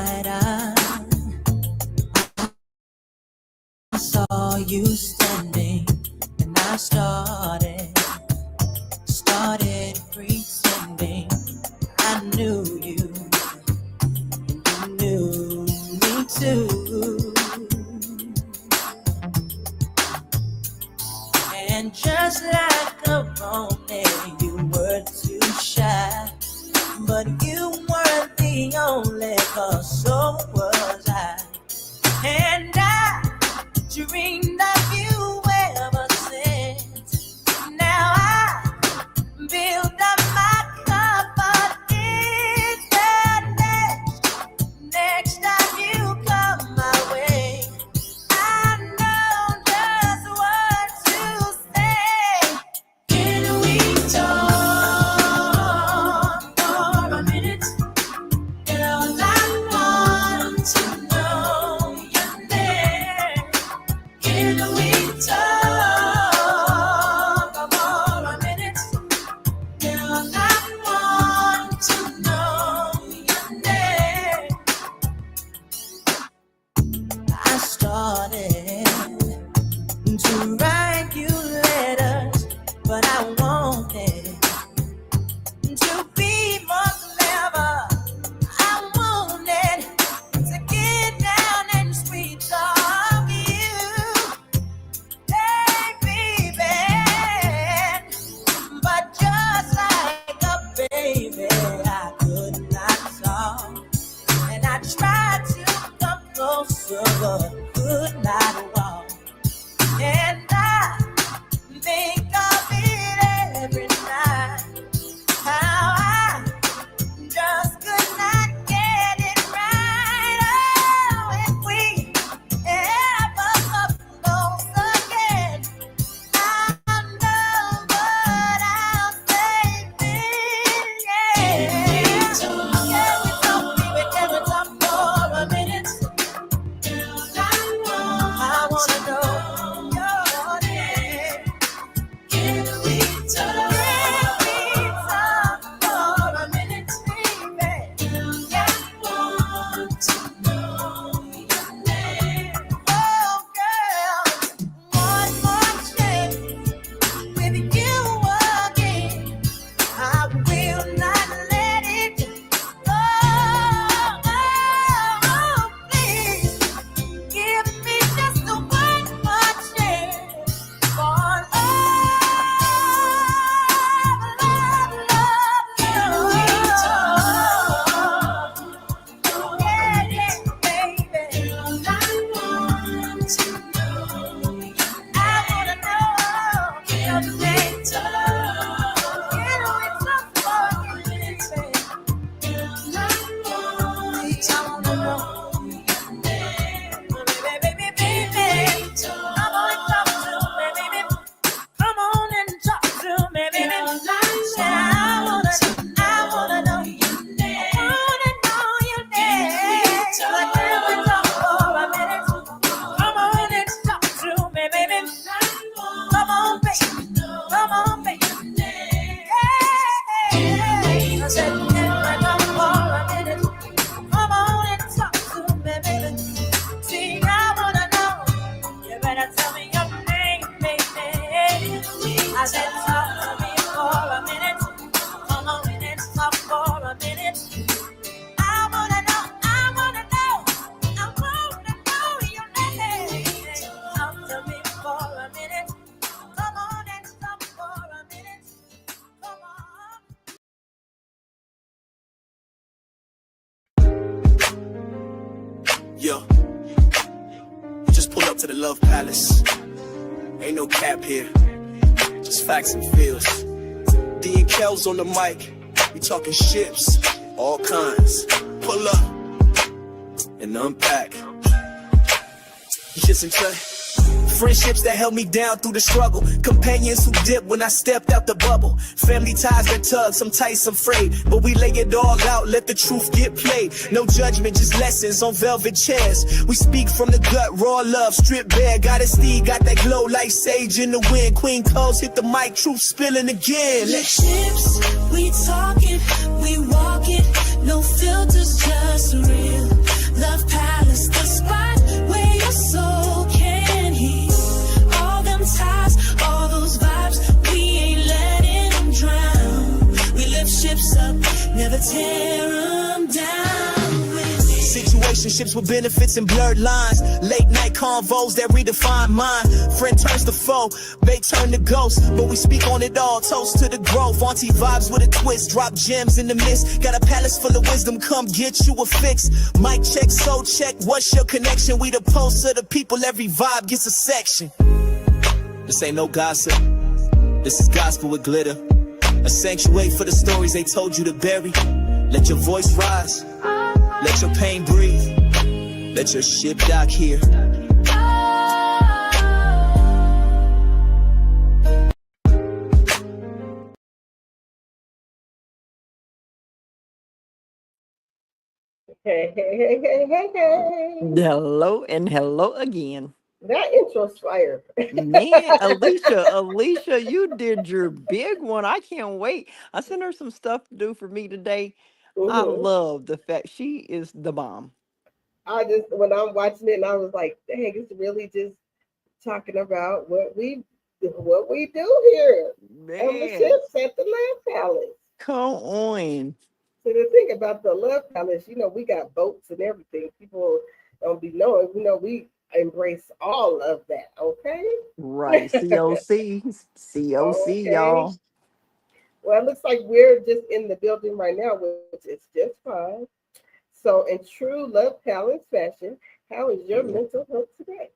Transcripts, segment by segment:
night I saw you standing, and I started pretending I knew you, and you knew me too. And just like a romance, you were too shy, but you weren't the only, 'cause so was I. And I dreamed of you ever since. Now I build up my confidence that next time you come my way, I know just what to say. Can we talk for a minute? Girl, I want to know your name. Can we talk for a minute? Girl, I want to know your name. I started to write you letters, but I wanted to be more clever. I wanted to get down and sweet talk you, hey baby. But just like a baby, I could not talk, and I tried to come closer, but could not walk. And I think of it every night, how I just could not get it right. Oh, if we ever come close again, I know what I'll say then. Yeah. Can we talk, baby? Can we talk for a minute? I wanna know your name. Can we talk for a minute, baby? I want to know your name. Oh, girl, one more chance with you again. I will not let it go. Oh, please give me just one more chance for love. Yeah, yeah, baby. I want to know you. I wanna know your name. Can we talk for a minute, baby? I wanna know your name. Baby, baby. Come on and talk to me, baby. Come on and talk to me, baby. I wanna know your name. I wanna know your name. Like, can we talk for a minute? Come on and talk to me, baby. Come on, baby. Come on, baby. Yeah. I said, can we talk for a minute? Come on and talk to me, baby. See, I wanna know. You better tell me your name, baby. I said, talk to me for a minute. Come on and talk for a minute. I wanna know, I wanna know, I wanna know your name. Talk to me for a minute. Come on and talk for a minute. Come on. Yo, we just pulled up to the Love Palace. Ain't no cap here, just facts and feels. D and Kel's on the mic, we talking ships, all kinds. Pull up and unpack. You listen to friendships that held me down through the struggle. Companions who dipped when I stepped out the bubble. Family ties that tug, some tight, some frayed. But we lay it all out, let the truth get played. No judgment, just lessons on velvet chairs. We speak from the gut, raw love, stripped bare. Got a steed, got that glow like sage in the wind. Queen Coles hit the mic, truth spilling again. Friendships, we talk it, we walk it. No filters, just real. situationships with benefits and blurred lines. Late night convos that redefine mind. Friend turns to foe, may turn to ghost, but we speak on it all. Toast to the growth, auntie vibes with a twist. Drop gems in the mist. Got a palace full of wisdom, come get you a fix. Mic check, soul check, what's your connection? We the pulse of the people, every vibe gets a section. This ain't no gossip, this is gospel with glitter. A sanctuary for the stories they told you to bury. Let your voice rise, let your pain breathe, let your ship dock here. Hey, hey, hey, hey, hey, hey. Hello and hello again. That intro's fire. Man, Alicia, you did your big one. I can't wait. I sent her some stuff to do for me today. I hmm love the fact she is the bomb. I just when I'm watching it, and I was like, dang, it's really just talking about what we do here on the Man, ships at the Love Palace. come on. So the thing about the Love Palace, we got boats and everything. People don't be knowing, we embrace all of that. Okay. Right. COC. COC, Okay. y'all. Well, it looks like we're just in the building right now, which is just fine. So, in true Love Palace fashion, how is your Yeah. mental health today?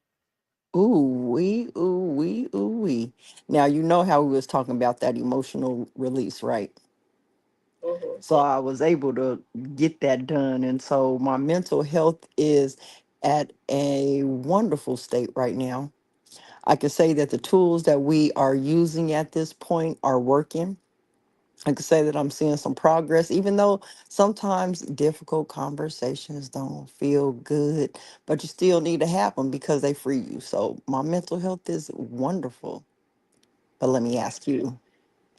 Ooh wee. Now you know how we was talking about that emotional release, right? Mm-hmm. So I was able to get that done. And so my mental health is at a wonderful state right now. I can say that the tools that we are using at this point are working. I can say that I'm seeing some progress, even though sometimes difficult conversations don't feel good, but you still need to have them because they free you. So my mental health is wonderful. But let me ask you,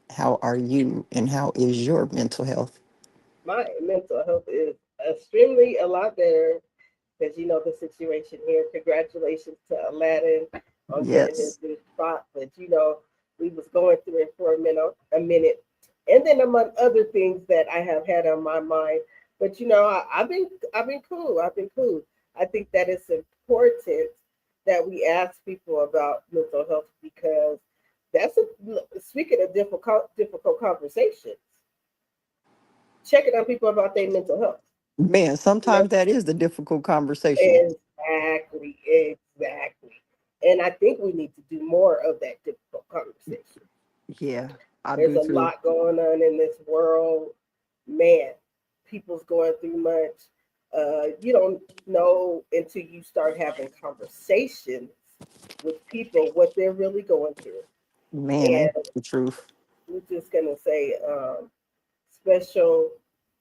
how are you and how is your mental health? My mental health is extremely a lot better because you know the situation here. Congratulations to Aladdin on getting his Yes. new spot, but we was going through it for a minute, and then among other things that I have had on my mind. But I've been cool. I've been cool. I think that it's important that we ask people about mental health because speaking of difficult conversations, checking on people about their mental health. Man, You know, sometimes that is the difficult conversation. exactly. And I think we need to do more of that difficult conversation. Yeah, I There's do a too. lot going on in this world. Man, people's going through much. You don't know until you start having conversations with people what they're really going through. Man, ain't And that the truth? we're just going to say special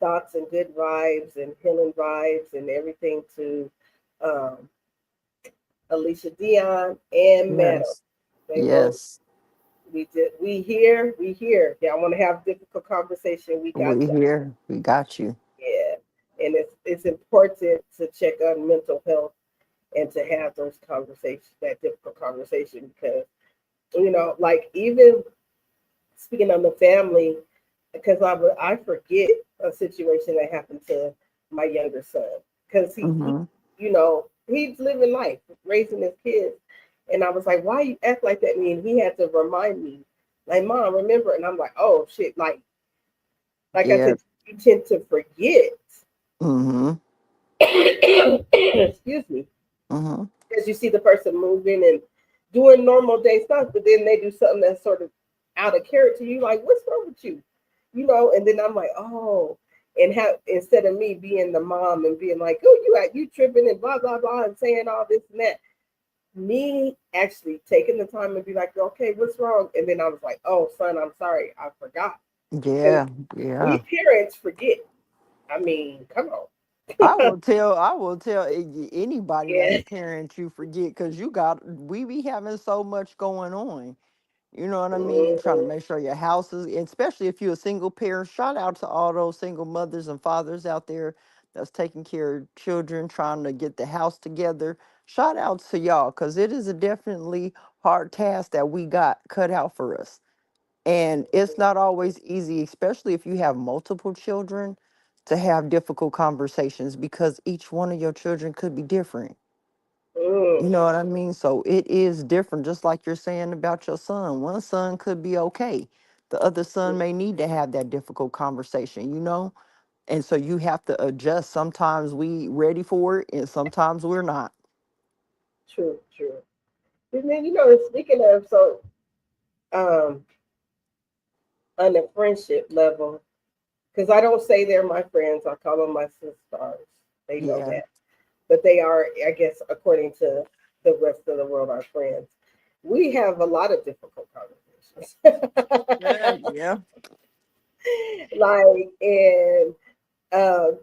thoughts and good vibes and healing vibes and everything to um, Alicia Dion and Madam. Yes. They both Yes. we here. Y'all want to have difficult conversation? We got We y'all. here. We got you. Yeah, and it's important to check on mental health and to have those conversations, that difficult conversation, because like even speaking on the family, because I forget a situation that happened to my younger son because Hmm. he's living life, raising his kids, and I was like, why you act like that? And he had to remind me, like, Mom, remember? And I'm like, oh shit, like I Yeah. said, you tend to forget. Hmm. Excuse me, Hmm. because you see the person moving and doing normal day stuff, but then they do something that's sort of out of character. You like, what's wrong with you? And then I'm like, oh, and how instead of me being the mom and being like, oh, you tripping and blah blah blah and saying all this and that, me actually taking the time and be like, okay, what's wrong? And then I was like, oh, son, I'm sorry, I forgot because Yeah. we Yeah. parents forget. I mean, come on. I will tell anybody that's Yeah. a parent you forget because we be having so much going on. You know what I mean? Trying to hmm make sure your house is, especially if you're a single parent. Shout out to all those single mothers and fathers out there that's taking care of children, trying to get the house together. Shout out to y'all because it is a definitely hard task that we got cut out for us. And it's not always easy, especially if you have multiple children, to have difficult conversations because each one of your children could be different. You Mm, know what I mean? So it is different, just like you're saying about your son. One son could be okay. The other son may need to have that difficult conversation, you know? And so you have to adjust. Sometimes we ready for it and sometimes we're not. true, true. And then, you know, speaking of, so um, on the friendship level, because I don't say they're my friends, I call them my sisters. They know Yeah. that. But they are, I guess, according to the rest of the world, our friends. We have a lot of difficult conversations. Yeah, yeah. Like, and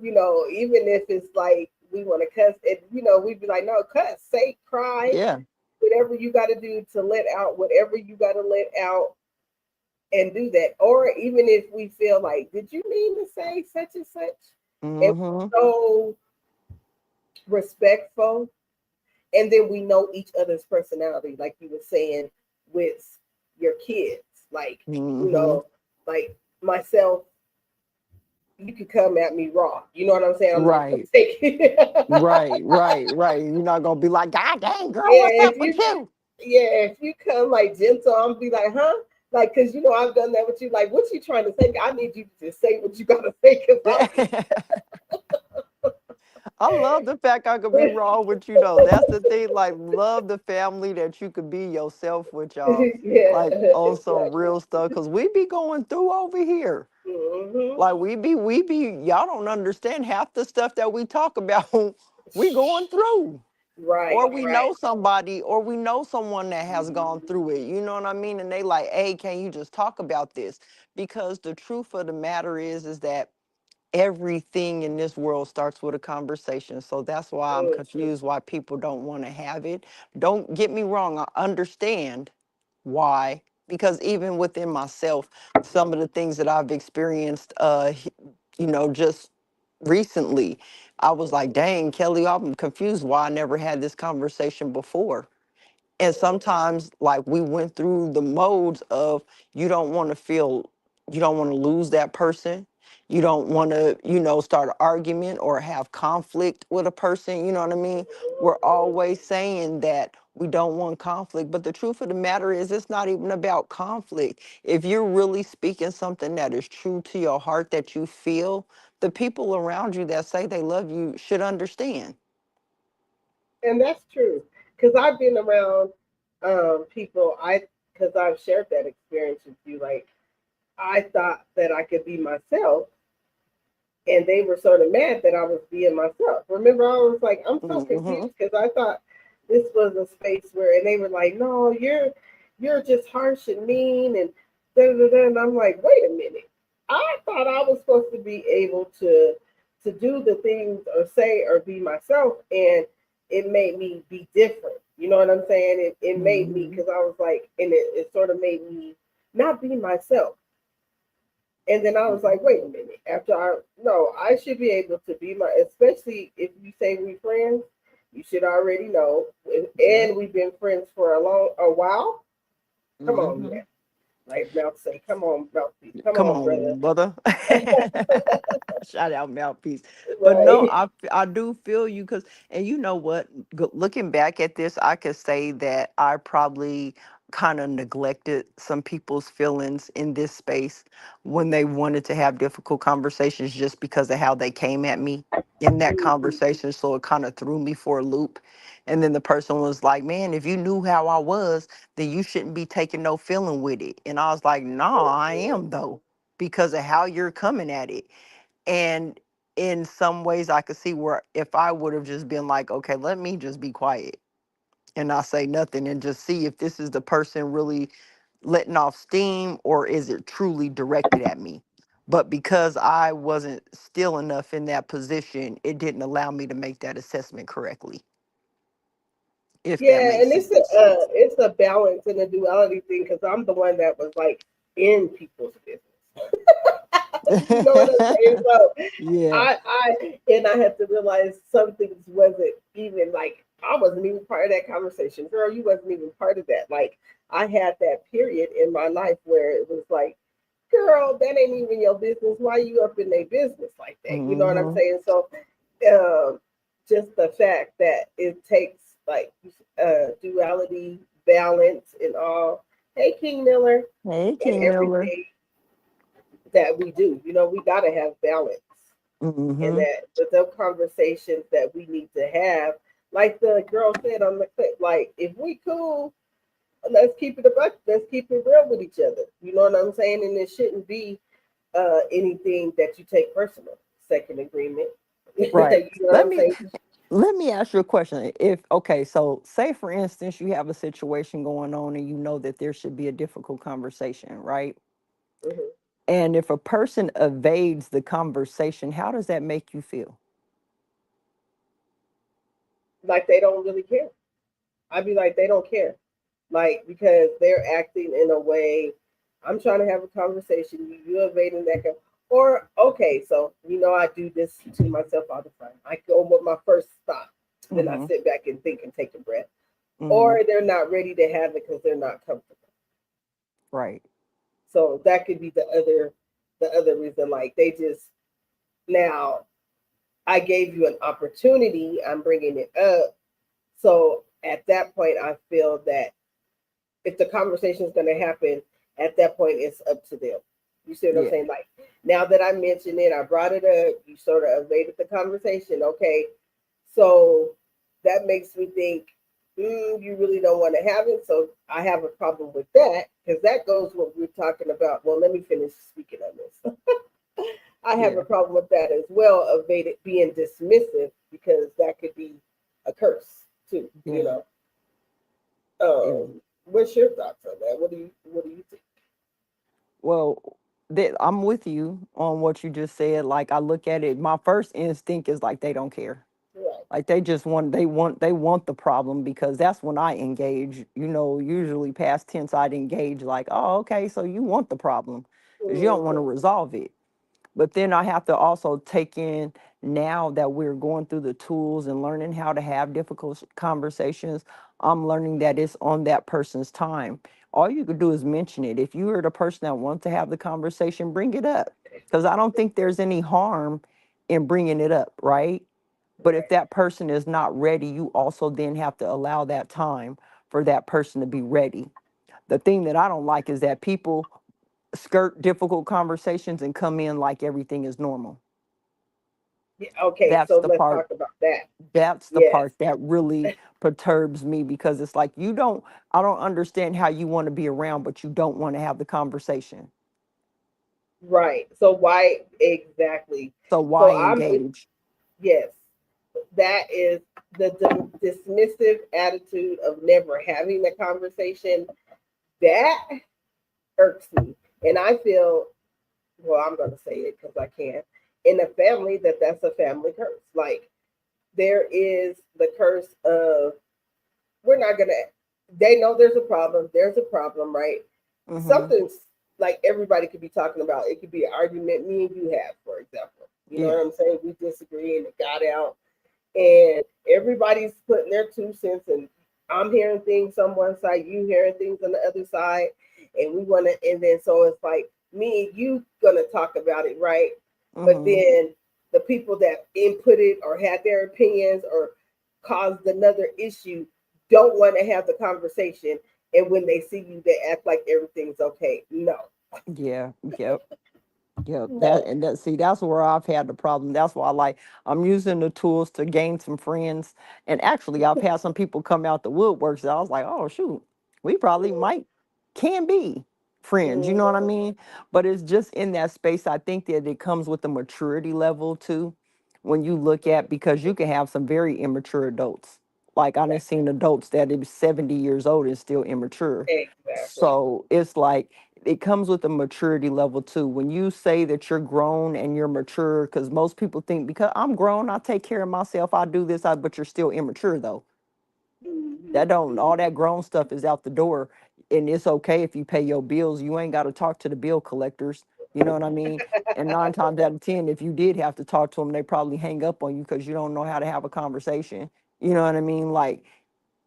you know, even if it's like we want to cuss, and you know, we'd be like, no, cuss, say, cry, Yeah. whatever you got to do to let out whatever you got to let out, and do that. Or even if we feel like, did you mean to say such and such? And Mm-hmm. so respectful, and then we know each other's personality, like you were saying with your kids. Like, you Mm-hmm. know, like myself, you could come at me raw. You know what I'm saying? I'm not gonna Right. take it. Right. You're not gonna be like, God dang girl, Yeah, what's up with you? if you come like gentle, I'm be like, huh? Like, cause you know I've done that with you. Like, what you trying to say? I need you to say what you gotta say, cause I'm I love the fact I could be raw with you though. That's the thing. Like, love the family that you could be yourself with y'all. yeah, Like on some exactly. real stuff. Cause we be going through over here. Hmm. Like we be, y'all don't understand half the stuff that we talk about we going through. Right, Or we right. know somebody, or we know someone that has gone through it. You know what I mean? And they like, hey, can you just talk about this? Because the truth of the matter is that everything in this world starts with a conversation. So that's why I'm Mm-hmm. confused why people don't want to have it. Don't get me wrong, I understand why. Because even within myself, some of the things that I've experienced, just recently, I was like, dang, Kelly, I'm confused why I never had this conversation before. And sometimes like we went through the modes of you don't want to feel, you don't want to lose that person, you don't want to start an argument or have conflict with a person, you know what I mean? We're always saying that we don't want conflict, but the truth of the matter is it's not even about conflict. If you're really speaking something that is true to your heart that you feel, the people around you that say they love you should understand. And that's true. Because I've been around people, because I've shared that experience with you. Like, I thought that I could be myself, and they were sort of mad that I was being myself. Remember, I was like, I'm so Hmm. confused because I thought this was a space where, and they were like, no, you're just harsh and mean, and da da da. And I'm like, wait a minute. I thought I was supposed to be able to do the things or say or be myself, and it made me be different. You know what I'm saying? It made me, Hmm. because I was like, and it sort of made me not be myself. And then I was like, wait a minute. After I no, I should be able to be my, especially if you say we friends, you should already know. Yeah. And we've been friends for a while. Come on, Hmm. man. Like Mouth say, come on, Mouthpiece. Come Come on, brother. on, brother. Shout out Mouthpiece. But no, Right. I do feel you because, and you know what? Looking back at this, I could say that I probably kind of neglected some people's feelings in this space when they wanted to have difficult conversations just because of how they came at me in that Mhm. conversation. So it kind of threw me for a loop. And then the person was like, man, if you knew how I was, then you shouldn't be taking no feeling with it. And I was like, nah, I am though, because of how you're coming at it. And in some ways, I could see where if I would have just been like, okay, let me just be quiet and not say nothing and just see if this is the person really letting off steam or is it truly directed at me. But because I wasn't still enough in that position, it didn't allow me to make that assessment correctly, if that Yeah, makes and sense. it's a balance and a duality thing because I'm the one that was like in people's business. You know what I'm saying? So Yeah. I had to realize some things wasn't even like I wasn't even part of that conversation. Girl, you wasn't even part of that. Like I had that period in my life where it was like girl, that ain't even your business. Why you up in their business like that? You know what I'm Mm-hmm. saying? So, um, just the fact that it takes like duality, balance, and all. Hey, King Miller, Hey, and King Miller. everything that we do. You know, we gotta have balance, and Mm-hmm. that the conversations that we need to have, like the girl said on the clip, like if we cool, let's keep it a buck. Let's keep it real with each other. You know what I'm saying? And it shouldn't be anything that you take personal. Second agreement. You Right. know what Let I'm me saying? let me ask you a question. If okay, so say for instance you have a situation going on and you know that there should be a difficult conversation, right? Mhm. And if a person evades the conversation, how does that make you feel? Like they don't really care. I'd be like, they don't care. Like, because they're acting in a way, I'm trying to have a conversation, you evading that. Or, okay, so, I do this to myself all the time. I go with my first thought, then I Mm-hmm. sit back and think and take a breath. Mm-hmm. Or they're not ready to have it because they're not comfortable. Right. So that could be the other reason. Like, they just, now, I gave you an opportunity, I'm bringing it up. So at that point, I feel that if the conversation is going to happen, at that point, it's up to them. You see what I'm Yeah. saying? Like, now that I mentioned it, I brought it up, you sort of evaded the conversation. Okay. So that makes me think, you really don't want to have it. So I have a problem with that because that goes what we're talking about. Well, let me finish speaking on this. I have Yeah. a problem with that as well, of being dismissive, because that could be a curse too, Yeah. Yeah. What's your thoughts on that? What do you think? Well, that I'm with you on what you just said. Like I look at it, my first instinct is like they don't care. Right. Like they want the problem because that's when I engage. Usually past tense I'd engage like, oh, okay, so you want the problem because you don't want to Mm-hmm. resolve it. But then I have to also take in, now that we're going through the tools and learning how to have difficult conversations, I'm learning that it's on that person's time. All you could do is mention it. If you are the person that wants to have the conversation, bring it up. Because I don't think there's any harm in bringing it up, right? But if Right. that person is not ready, you also then have to allow that time for that person to be ready. The thing that I don't like is that people skirt difficult conversations and come in like everything is normal. Yeah, okay, That's so the let's part talk about that. that's the Yes. part that really perturbs me because it's like I don't understand how you want to be around but you don't want to have the conversation. Right. So why exactly? So why So I'm with engage? yes. That is the dismissive attitude of never having the conversation. That irks me, and I feel, well, I'm going to say it because I can. In a family, that's a family curse. Like, there is the curse of, we're not gonna, they know there's a problem, right? Mhm. Something's, like, everybody could be talking about, it could be an argument me and you have, for example, you know Yeah. what I'm saying, we disagree and it got out, and everybody's putting their 2 cents, and I'm hearing things on one side, you hearing things on the other side, and we want to, and then so it's like me and you gonna talk about it, right? But Mhm. then the people that inputted or had their opinions or caused another issue don't want to have the conversation, and when they see you, they act like everything's okay. No, Yeah. Yep. Yeah, that no. and that see that's where I've had the problem. That's why I'm using the tools to gain some friends. And actually I've had some people come out the woodworks that I was like, oh shoot, we probably might can be friends, you know what I Mhm. mean? But it's just in that space. I think that it comes with the maturity level too. When you look at because you can have some very immature adults. Like I done seen adults that is 70 years old and still immature. Exactly. So it's like it comes with a maturity level too. When you say that you're grown and you're mature, because most people think because I'm grown, I take care of myself, I do this, but you're still immature though. That don't all that grown stuff is out the door, and it's okay if you pay your bills. You ain't got to talk to the bill collectors. You know what I mean? And 9 times out of 10, if you did have to talk to them, they probably hang up on you because you don't know how to have a conversation. You know what I mean? Like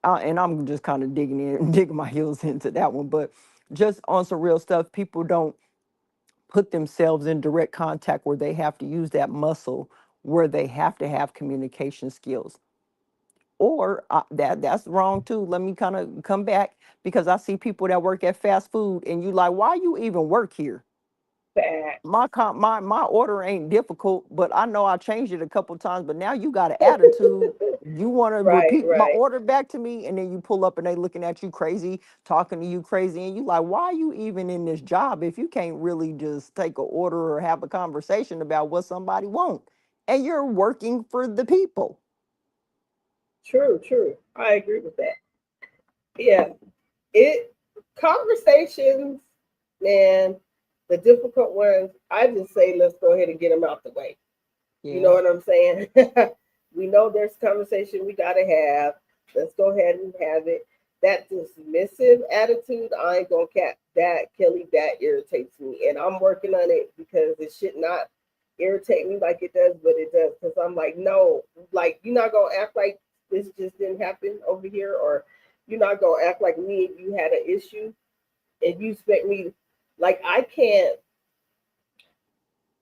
and I'm just kind of digging my heels into that one, but just on some real stuff, people don't. put themselves in direct contact where they have to use that muscle, where they have to have communication skills. Or that's wrong too. Let me kind of come back, because I see people that work at fast food and you like, why you even work here? Facts. My order ain't difficult, but I know I changed it a couple times. But now you got an attitude. You want to Right, repeat my right. order back to me, and then you pull up and they looking at you crazy, talking to you crazy, and you like, why are you even in this job if you can't really just take a order or have a conversation about what somebody want, and you're working for the people. True, true. I agree with that. Yeah. It conversations, man, the difficult ones, I just say let's go ahead and get them out the way. You know Yeah, what I'm saying? We know there's conversation we gotta have. Let's go ahead and have it. That dismissive attitude, I ain't gonna cap that, Kelly. That irritates me, and I'm working on it because it should not irritate me like it does, but it does because I'm like, no, like you're not gonna act like this just didn't happen over here, or you're not gonna act like me and you had an issue, and you expect me, like I can't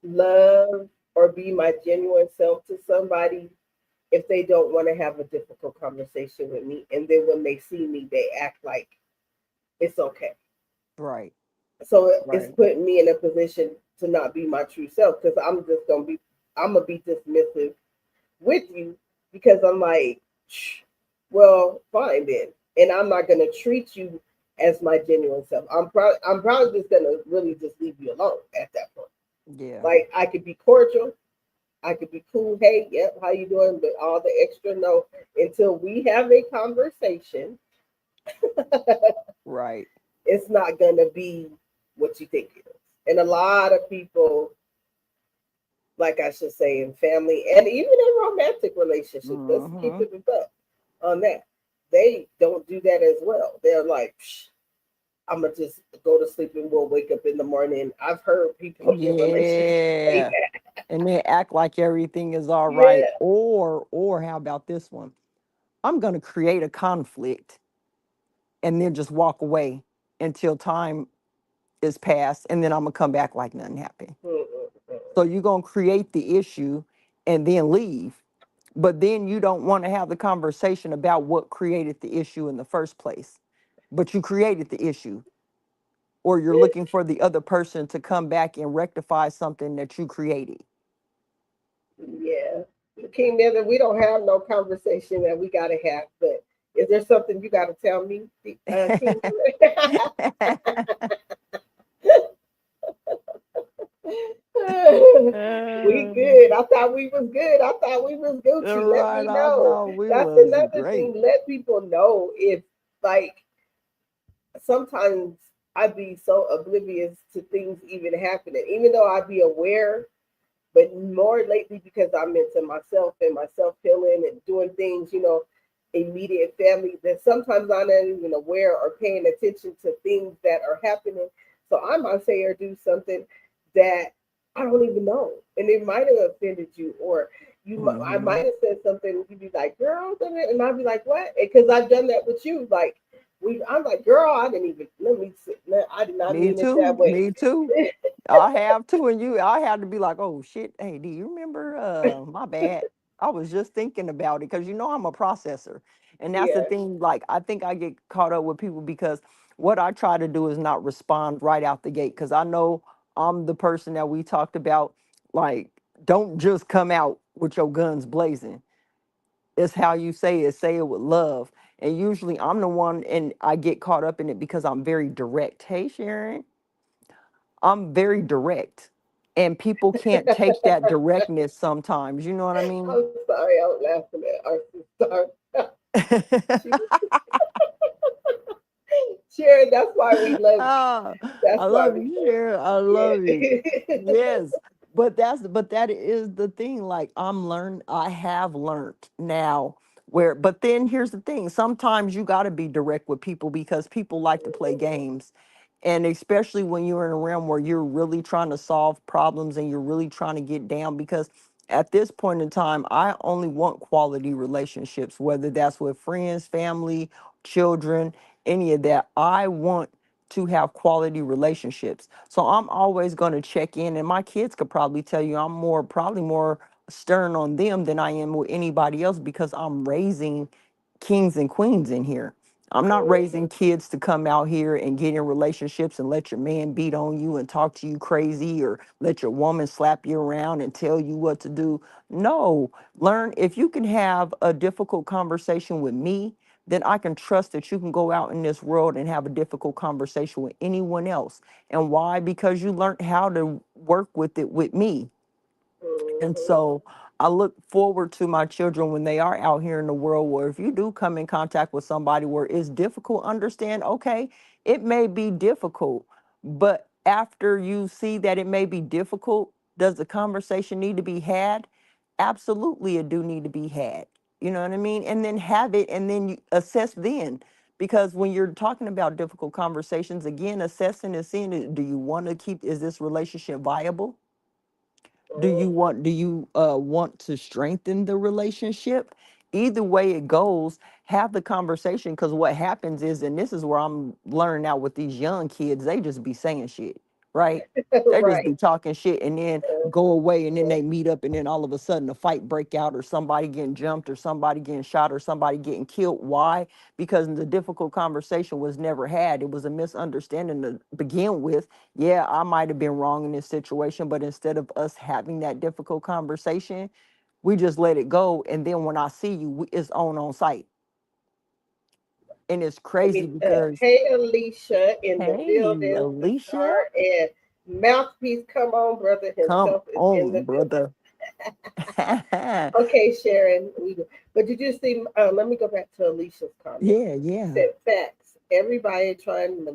love or be my genuine self to somebody if they don't want to have a difficult conversation with me. And then when they see me, they act like it's okay. right, So it's right. putting me in a position to not be my true self because I'm gonna be dismissive with you because I'm like, well, fine then, and I'm not gonna treat you as my genuine self. I'm probably just gonna really just leave you alone at that point. Yeah, Like I could be cordial, I could be cool. Hey, yep, how you doing? But all the extra no until we have a conversation, right. it's not gonna be what you think it is. And a lot of people, like I should say, in family and even in romantic relationships, let's keep Hmm. it up on that. They don't do that as well. They're like, I'm gonna just go to sleep and we'll wake up in the morning. I've heard people in relationships say Yeah. that. And then act like everything is all right. Yeah. Or how about this one? I'm gonna create a conflict and then just walk away until time is passed, and then I'm gonna come back like nothing happened. Mm-mm-mm. So you're gonna create the issue and then leave. But then you don't want to have the conversation about what created the issue in the first place. But you created the issue, or you're looking for the other person to come back and rectify something that you created. Yeah. King Nether, we don't have no conversation that we gotta have, but is there something you gotta tell me, King Nether? We Uh, good. I thought we was good. I thought we was Gucci. Let right, me I know. thought we That's was another great. thing. Let people know if like sometimes I be so oblivious to things even happening, even though I be aware, but more lately because I'm into myself and my self healing and doing things, immediate family, that sometimes I'm not even aware or paying attention to things that are happening. So I might say or do something that I don't even know, and it might have offended you, or I Hmm. might have said something. You'd be like, "Girl," and I'd be like, "What?" Because I've done that with you. Like I'm like, "Girl, I didn't even let me. I did not Me mean it that too. way." Me too. I have to, and I had to be like, oh shit, hey, do you remember? My bad. I was just thinking about it because I'm a processor, and that's the Yeah. thing. Like, I think I get caught up with people because what I try to do is not respond right out the gate because I know I'm the person that we talked about. Like, don't just come out with your guns blazing. It's how you say it. Say it with love. And usually, I'm the one, and I get caught up in it because I'm very direct. Hey, Sharon. I'm very direct, and people can't take that directness sometimes. You know what I mean? I'm sorry, I was laughing at our sister. She, Sharon, that's why we love you. Ah, That's I why love we you, love Sharon. I love you. you. Yeah. Yes, but that is the thing. Like, I have learned now where. But then here's the thing. Sometimes you got to be direct with people because people like to play games, and especially when you're in a realm where you're really trying to solve problems and you're really trying to get down. Because at this point in time, I only want quality relationships, whether that's with friends, family, children, any of that. I want to have quality relationships. So I'm always going to check in, and my kids could probably tell you I'm probably more stern on them than I am with anybody else because I'm raising kings and queens in here. I'm not raising kids to come out here and get in relationships and let your man beat on you and talk to you crazy or let your woman slap you around and tell you what to do. No, learn if you can have a difficult conversation with me, then I can trust that you can go out in this world and have a difficult conversation with anyone else. And why? Because you learned how to work with it with me. And Mhm. so I look forward to my children when they are out here in the world where if you do come in contact with somebody where it's difficult, understand, okay, it may be difficult, but after you see that it may be difficult, does the conversation need to be had? Absolutely, it do need to be had. You know what I mean? And then have it and then you assess then. Because when you're talking about difficult conversations, again, assessing and seeing it, do you want to keep, is this relationship viable? Do you want to strengthen the relationship? Either way it goes, have the conversation, because what happens is, and this is where I'm learning out with these young kids, they just be saying shit, right? They just Right. be talking shit and then go away, and then they meet up, and then all of a sudden a fight break out, or somebody getting jumped, or somebody getting shot, or somebody getting killed. Why? Because the difficult conversation was never had. It was a misunderstanding to begin with. Yeah, I might have been wrong in this situation, but instead of us having that difficult conversation, we just let it go. And then when I see you, it's on site. And it's crazy because, Hey, Alicia in the hey, building, the Alicia, star and mouthpiece. Come on, brother come himself is in on, the building. brother. Yeah, Okay, Sharon. But did you see? Let me go back to Alicia's comment. She yeah. said, "Facts. Everybody trying to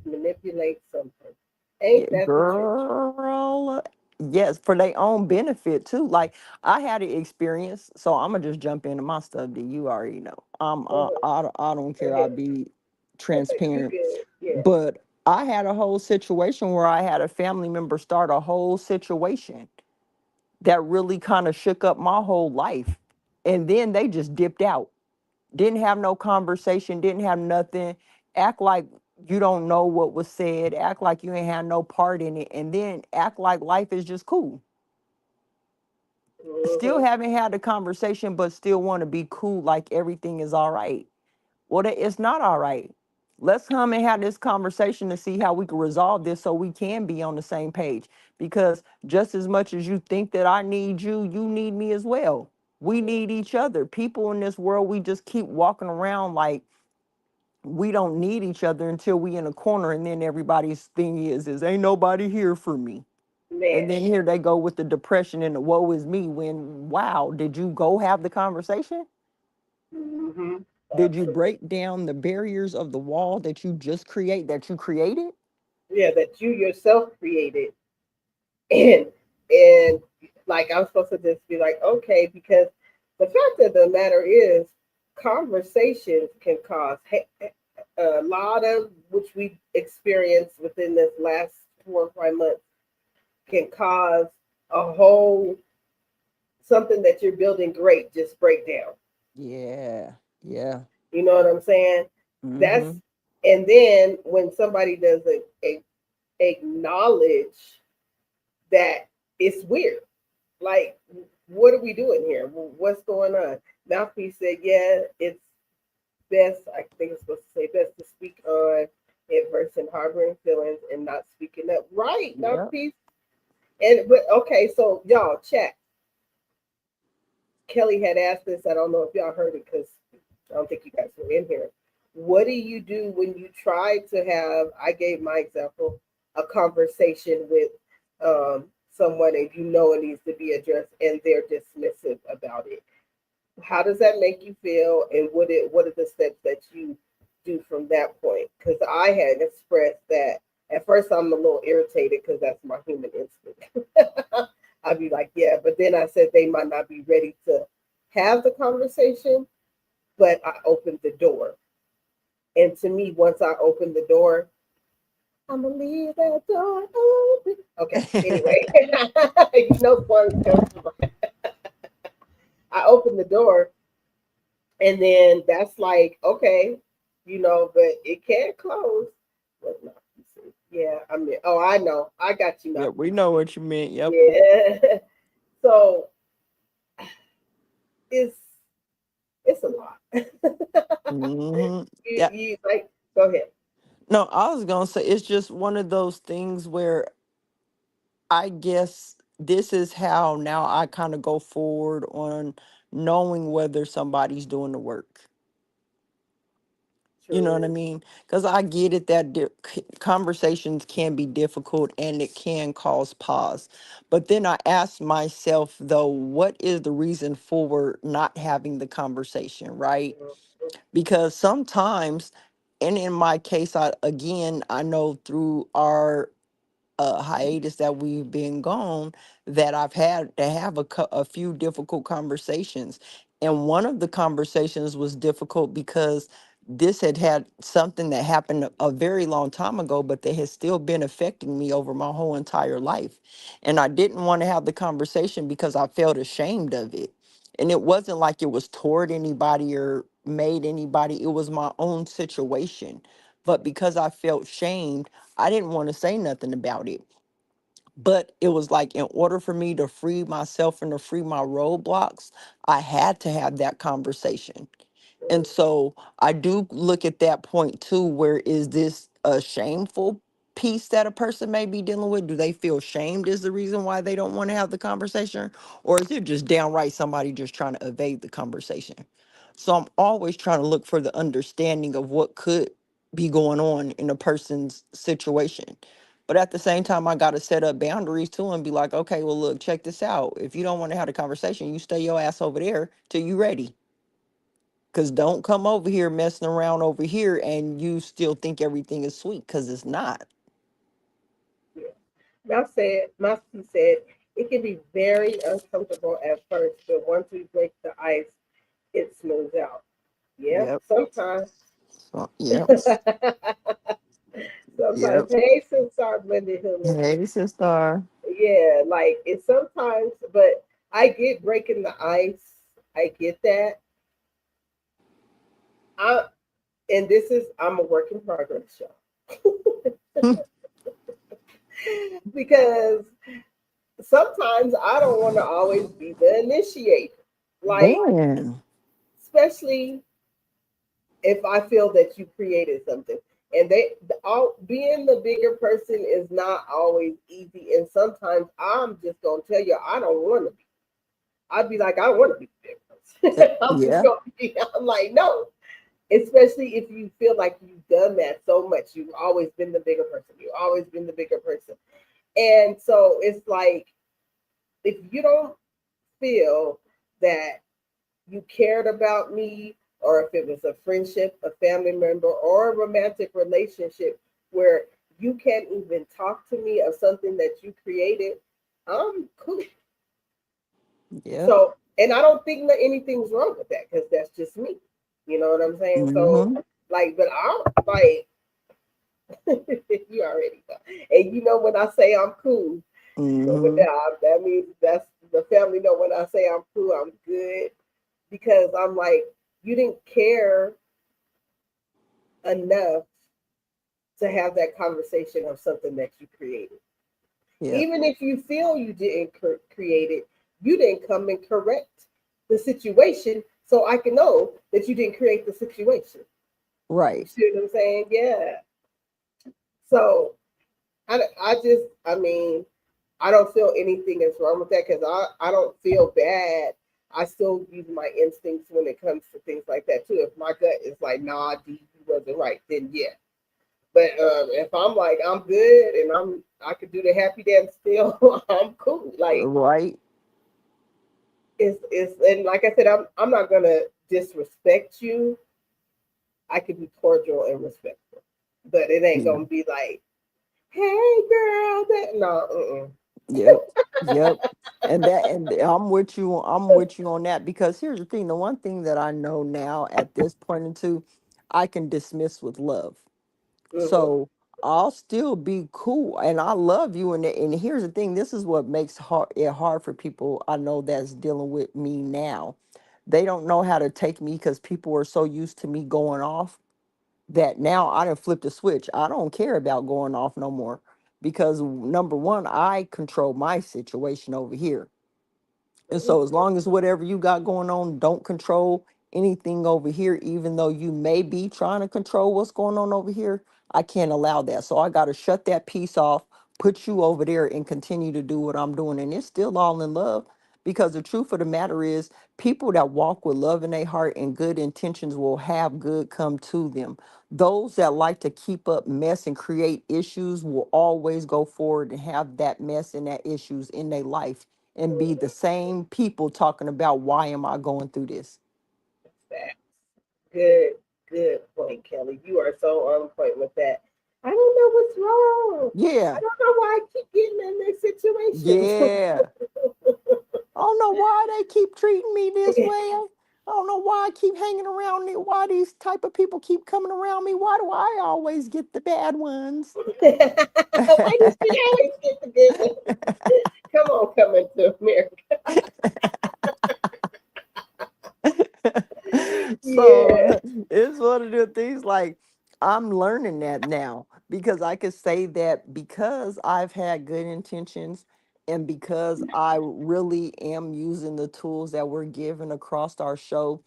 manipulate something. Yeah, Ain't that the truth?" girl. Yes, for their own benefit too. Like I had an experience, so I'm gonna just jump into my stuff that you already know. Uh-huh. I don't Go care. I'll ahead. be You transparent. good? Yeah. But I had a whole situation where I had a family member start a whole situation that really kind of shook up my whole life, and then they just dipped out, didn't have no conversation, didn't have nothing, act like you don't know what was said, act like you ain't had no part in it, and then act like life is just cool. Still Mm-hmm. haven't had the conversation, but still want to be cool like everything is all right. Well, it's not all right. Let's come and have this conversation to see how we can resolve this so we can be on the same page. Because just as much as you think that I need you, you need me as well. We need each other. People in this world, we just keep walking around like we don't need each other until we in a corner, and then everybody's thing is ain't nobody here for me. And Man. then here they go with the depression and the woe is me, when wow, did you go have the conversation? Mm-hmm. Did you Absolutely. break down the barriers of the wall that you just created? Yeah, that you yourself created, and like I'm supposed to just be like, okay, because the fact of the matter is, conversations can cause a lot of which we experienced within this last 4 or 5 months can cause a whole something that you're building great just break down. Yeah, yeah. You know what I'm saying? That's Mm-hmm. and then when somebody doesn't acknowledge that, it's weird. Like, what are we doing here? What's going on? Mouthpiece said, yeah, it's best, I think it's supposed to say best to speak on it versus harboring feelings and not speaking up. Right, Yeah. Mouthpiece. And but okay, so y'all check. Kelly had asked this. I don't know if y'all heard it because I don't think you guys were in here. What do you do when you try to have? I gave my example, a conversation with someone, and you know it needs to be addressed, and they're dismissive about it. How does that make you feel, and what are the steps that you do from that point? Because I had expressed that at first I'm a little irritated because that's my human instinct. I'd be like, yeah, but then I said they might not be ready to have the conversation, but I opened the door. And to me, once I opened the door, I'm gonna leave that door open. Okay, anyway, you know, I opened the door, and then that's like, okay, but it can't close. What narcissist? Yeah, I mean, oh, I know. I got you, Yep, we narcissist. know what you meant. Yep. Yeah. So it's it's a lot. Hmm. You like go ahead. No, I was gonna say it's just one of those things where I guess this is how now I kind of go forward on knowing whether somebody's doing the work. You know what I True. mean? Because I get it that conversations can be difficult and it can cause pause. But then I ask myself, though, what is the reason for not having the conversation, right? Mhm. Because sometimes, and in my case, I know through our hiatus that we've been gone, that I've had to have a few difficult conversations. And one of the conversations was difficult because this had something that happened a very long time ago, but that has still been affecting me over my whole entire life. And I didn't want to have the conversation because I felt ashamed of it. And it wasn't like it was toward anybody or made anybody, it was my own situation. But because I felt shamed, I didn't want to say nothing about it. But it was like, in order for me to free myself and to free my roadblocks, I had to have that conversation. And so I do look at that point too, where is this a shameful piece that a person may be dealing with? Do they feel shamed is the reason why they don't want to have the conversation? Or is it just downright somebody just trying to evade the conversation? So I'm always trying to look for the understanding of what could be going on in a person's situation. But at the same time, I got to set up boundaries too and be like, okay, well, look, check this out. If you don't want to have a conversation, you stay your ass over there till you ready. Cause don't come over here messing around over here and you still think everything is sweet, cause it's not. Yeah. Master said it can be very uncomfortable at first, but once we break the ice, it smooths out. Yeah, Yep. sometimes. So, yep. Sometimes. Yep. Hey, since our blended humans. Hey, sister. Yeah, like it's sometimes, but I get breaking the ice. I get that. I and this is I'm a work in progress, y'all. Because sometimes I don't want to always be the initiator. Like, Man. especially if I feel that you created something. And all being the bigger person is not always easy. And sometimes I'm just gonna tell you I don't want to be. I'd be like, I don't want to be the bigger person. I'm just Yeah. gonna be. I'm like, no. Especially if you feel like you've done that so much, you've always been the bigger person. You've always been the bigger person. And so it's like if you don't feel that you cared about me, or if it was a friendship, a family member, or a romantic relationship where you can't even talk to me of something that you created, I'm cool. Yep. So, and I don't think that anything's wrong with that because that's just me. You know what I'm saying? So, Mm-hmm. like, but I'm like, you already know. And you know when I say I'm cool, so with Mm-hmm. that means that's the family know when I say I'm cool, I'm good because I'm like, you didn't care enough to have that conversation of something that you created. Yep. Even if you feel you didn't create it, you didn't come and correct the situation so I can know that you didn't create the situation. You Right. see what I'm saying? Yeah. So I mean, I don't feel anything is wrong with that because I don't feel bad. I still use my instincts when it comes to things like that too. If my gut is like, nah, D, you wasn't right, then yeah. But if I'm like I'm good and I could do the happy dance still, I'm cool. Like Right. it's and like I said, I'm not gonna disrespect you. I could be cordial and respectful, but it ain't Yeah. gonna be like, hey girl, that no. Yep. Yep. And I'm with you. I'm with you on that because here's the thing. The one thing that I know now at this point in two, I can dismiss with love. Mm-hmm. So I'll still be cool and I love you. And here's the thing, this is what makes it hard for people I know that's dealing with me now. They don't know how to take me because people are so used to me going off. that now I done flipped the switch. I don't care about going off no more because number one, I control my situation over here. And so, as long as whatever you got going on don't control anything over here, even though you may be trying to control what's going on over here, I can't allow that. So, I got to shut that piece off, put you over there, and continue to do what I'm doing. And it's still all in love because the truth of the matter is, people that walk with love in their heart and good intentions will have good come to them. Those that like to keep up mess and create issues will always go forward and have that mess and that issues in their life and be the same people talking about why am I going through this. Facts. Good, good point, Kelly. You are so on point with that. I don't know what's wrong. I Yeah, don't know why I keep getting in these situations. yeah. I don't know why they keep treating me this way. I don't know why I keep hanging around it. Why these type of people keep coming around me. Why do I always get the bad ones? Why does she always get the good one? Come on, coming to America. Yeah. So it's one of the things like I'm learning that now because I could say that because I've had good intentions and because I really am using the tools that we're given across our show,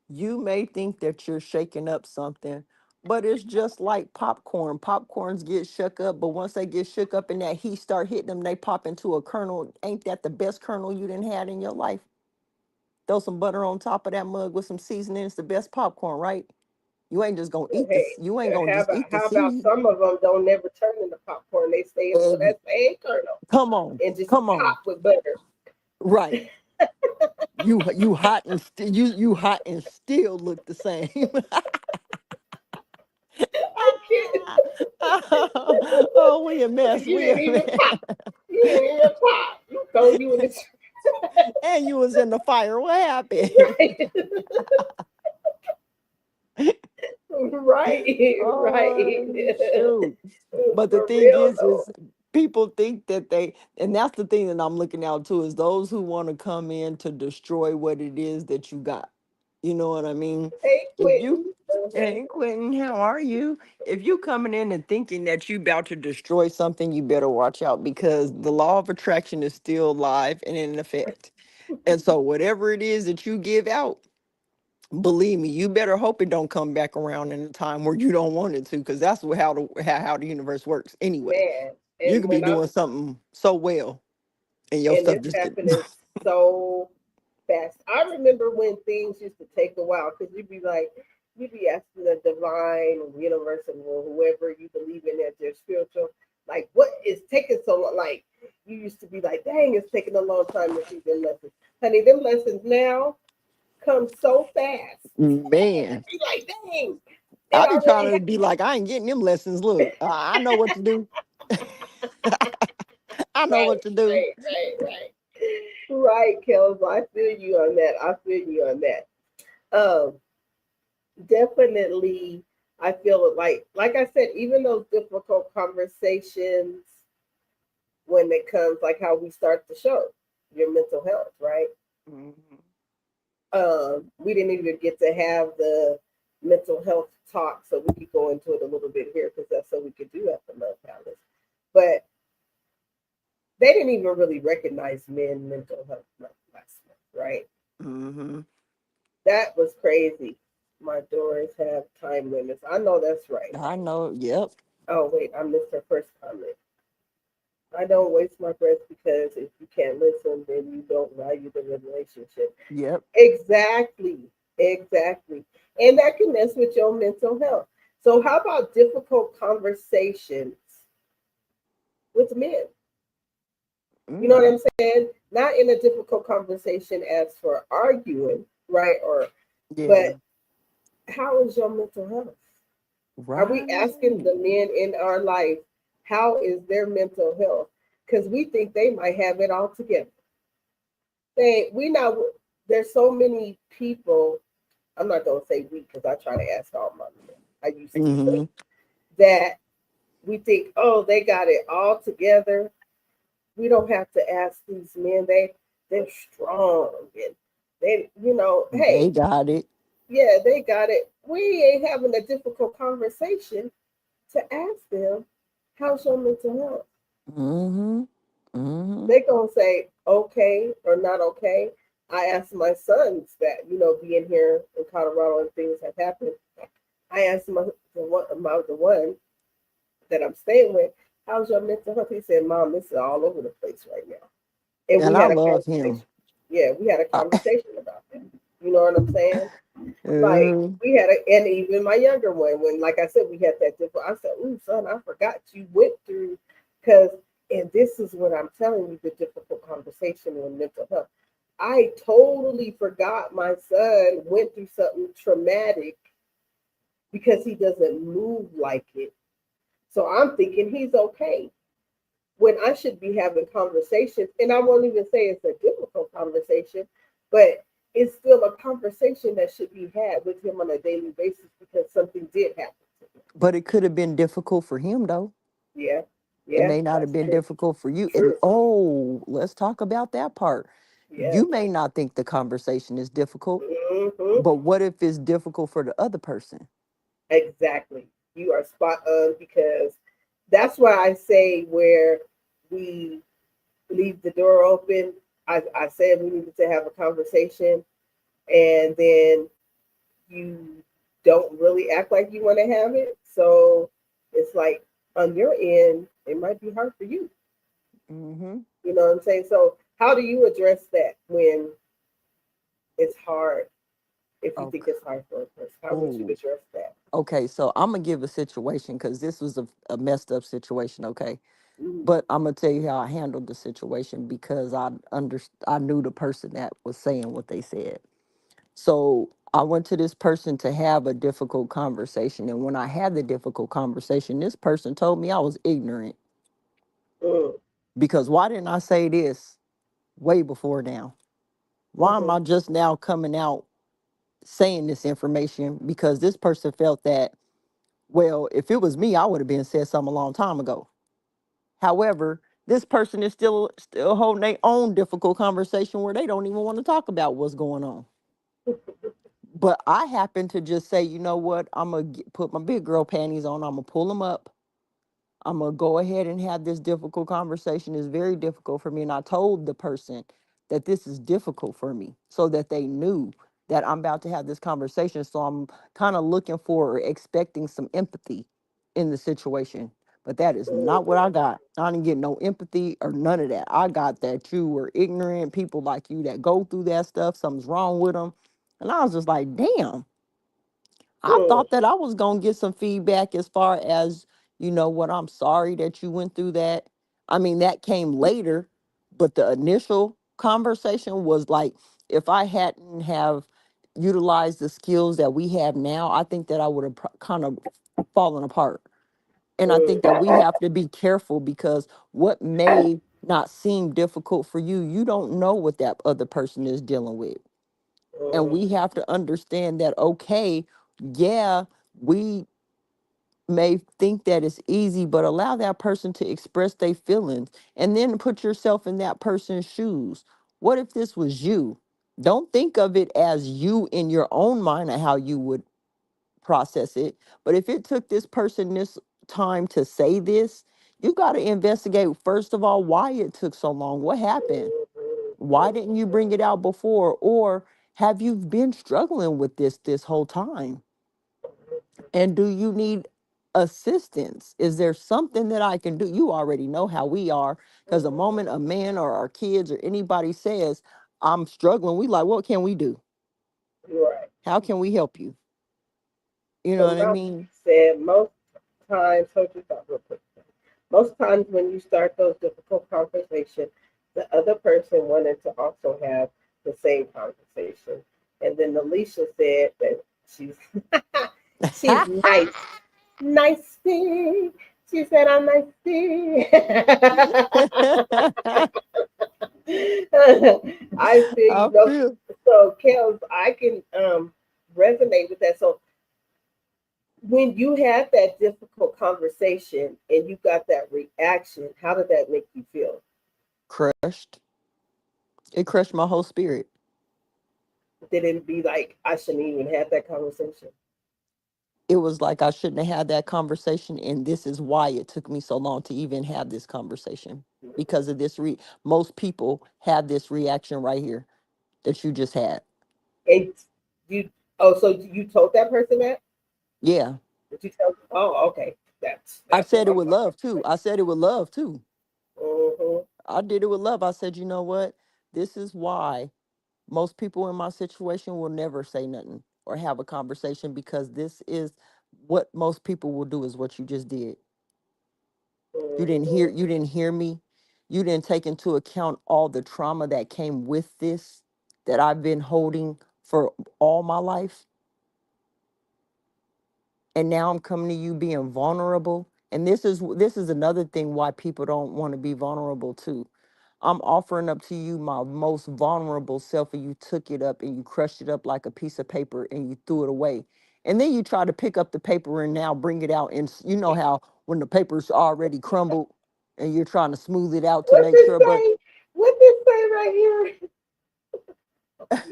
you may think that you're shaking up something, but it's just like popcorn. Popcorns get shook up, but once they get shook up and that heat start hitting them, they pop into a kernel. Ain't that the best kernel you done had in your life? Throw some butter on top of that mug with some seasoning. It's the best popcorn, right? You ain't just gonna eat Hey, this. You ain't gonna just eat the how about seed. some of them don't never turn into popcorn? They stay into Egg. that same kernel Come on, and just come on. pop with butter. Right. You hot and you hot and still look the same. I can't. Oh, we a mess. You We didn't a even pop. mess. You didn't even pop. You throw you in the And you was in the fire. What happened? right. Right, Oh right. shoot. But the For thing real is though. people think that they, and that's the thing that I'm looking out to is those who want to come in to destroy what it is that you got. You know what I mean? Hey, If you, Quentin. hey Quentin, how are you? If you coming in and thinking that you about to destroy something, you better watch out because the law of attraction is still live and in effect. And so whatever it is that you give out, believe me, you better hope it don't come back around in a time where you don't want it to, because that's how the universe works anyway. Man. You And could be when I doing something so well and your and stuff it's just get happening so fast. I remember when things used to take a while because you'd be asking the divine or universe or whoever you believe in as your spiritual, like, what is taking so long? Like, you used to be like, dang, it's taking a long time to see them lessons. Honey, them lessons now come so fast. man. Be like, dang, they I be already trying to have. be like, I ain't getting them lessons. Look, I know what to do. I know Right, what to do. right. Right, Kels. I feel you on that. I feel you on that. Um, Definitely, I feel like I said, even those difficult conversations when it comes, like how we start the show, your mental health, right? Mhm. We didn't even get to have the mental health talk, so we could go into it a little bit here because that's what we could do at the Love Palace. But they didn't even really recognize men mental health last month, right? Mhm. That was crazy. My doors have time limits. I know that's right. I know. Yep. Oh wait, I missed her first comment. I don't waste my breath because if you can't listen, then you don't value the relationship. Yep. Exactly. Exactly. And that can mess with your mental health. So how about difficult conversations with men? You know Mm. what I'm saying? Not in a difficult conversation as for arguing, right? Or Yeah. but how is your mental health? Are we asking Right. the men in our life how is their mental health? Because we think they might have it all together. We know there's so many people. I'm not gonna say we because I try to ask all my men. I used to Mhm. that we think, oh, they got it all together. We don't have to ask these men. They're strong and they, They hey, got it. yeah, they got it. We ain't having a difficult conversation to ask them, how's your mental health? Mm-hmm. Mm-hmm. They gonna say okay or not okay. I asked my sons that, being here in Colorado and things have happened. I asked the one that I'm staying with, how's your mental health? He said, Mom, this is all over the place right now. And And we I had a love him. conversation. Yeah, we had a I, conversation about that. You know what I'm saying? Like uh, we had and even my younger one, when like I said, we had that difficult. I said, "Ooh, son, I forgot you went through," because and this is what I'm telling you, the difficult conversation on mental health. I totally forgot my son went through something traumatic because he doesn't move like it. So I'm thinking he's okay when I should be having conversations, and I won't even say it's a difficult conversation, but it's still a conversation that should be had with him on a daily basis because something did happen to him. but it could have been difficult for him though. Yeah, It yeah, may not have that's been true. difficult for you. And True. oh, let's talk about that part. Yes. You may not think the conversation is difficult, Hmm. but what if it's difficult for the other person? Exactly. You are spot on because that's why I say where we leave the door open. I said we needed to have a conversation, and then you don't really act like you want to have it. So it's like on your end, it might be hard for you. Mm-hmm. You know what I'm saying? So how do you address that when it's hard? If you think Okay. it's hard for a person, how would you Oh, address that? okay. So I'm gonna give a situation because this was a messed up situation. Okay. Mm, But I'm gonna tell you how I handled the situation because I knew the person that was saying what they said. So I went to this person to have a difficult conversation, and when I had the difficult conversation, this person told me I was ignorant mm, because why didn't I say this way before now? Why am mm-hmm, I just now coming out saying this information? Because this person felt that, well, if it was me, I would have been said something a long time ago. However, this person is still holding their own difficult conversation where they don't even want to talk about what's going on. But I happen to just say, you know what? I'm gonna put my big girl panties on. I'm gonna pull them up. I'm gonna go ahead and have this difficult conversation. It's very difficult for me, and I told the person that this is difficult for me, so that they knew that I'm about to have this conversation. So I'm kind of looking for or expecting some empathy in the situation. But that is not what I mm-hmm, got. I didn't get no empathy or none of that. I got that you were ignorant people like you that go through that stuff. Something's wrong with them, and I was just like, damn. I mm, thought that I was going to get some feedback as far as, you know what, I'm sorry that you went through that. I mean, that came later, but the initial conversation was like, if I hadn't have utilized the skills that we have now, I think that I would have kind of fallen apart. And I think that we mm, have to be careful because what may not seem difficult for you, you don't know what that other person is dealing with. And mm, we have to understand that, okay, yeah, we may think that it's easy, but allow that person to express their feelings and then put yourself in that person's shoes. What if this was you? Don't think of it as you in your own mind and how you would process it. But if it took this person this time to say this, you got to investigate, first of all, why it took so long. What happened? Why didn't you bring it out before? Or have you been struggling with this whole time? And do you need assistance? Is there something that I can do? You already know how we are. Because the moment a man or our kids or anybody says, I'm struggling, we like, what can we do? right. How can we help you? You know So what I Malcolm mean? said most times, hold your thought real quick. Most times when you start those difficult conversations, the other person wanted to also have the same conversation. And then Alicia said that she's she's nice. Nice thing. She said I'm nice thing. I think I no, feel so Kels, I can resonate with that. So when you had that difficult conversation and you got that reaction, how did that make you feel? crushed. It crushed my whole spirit. Did it be like I shouldn't even have that conversation? It was like I shouldn't have had that conversation, and this is why it took me so long to even have this conversation, because of this most people have this reaction right here that you just had. And you, oh, so you told that person that? Yeah. Did you tell? Oh, okay. I That's what said it I'm with talking love too. I said it with love too. about. Mm-hmm. I did it with love. I said, you know what? This is why most people in my situation will never say nothing or have a conversation, because this is what most people will do, is what you just did. Mm-hmm. You didn't hear me. You didn't take into account all the trauma that came with this, that I've been holding for all my life. And now I'm coming to you being vulnerable. And this is another thing why people don't want to be vulnerable too. I'm offering up to you my most vulnerable self, and you took it up and you crushed it up like a piece of paper and you threw it away. And then you try to pick up the paper and now bring it out. And you know how when the paper's already crumbled and you're trying to smooth it out to What's make it sure, but say? What's it say right here?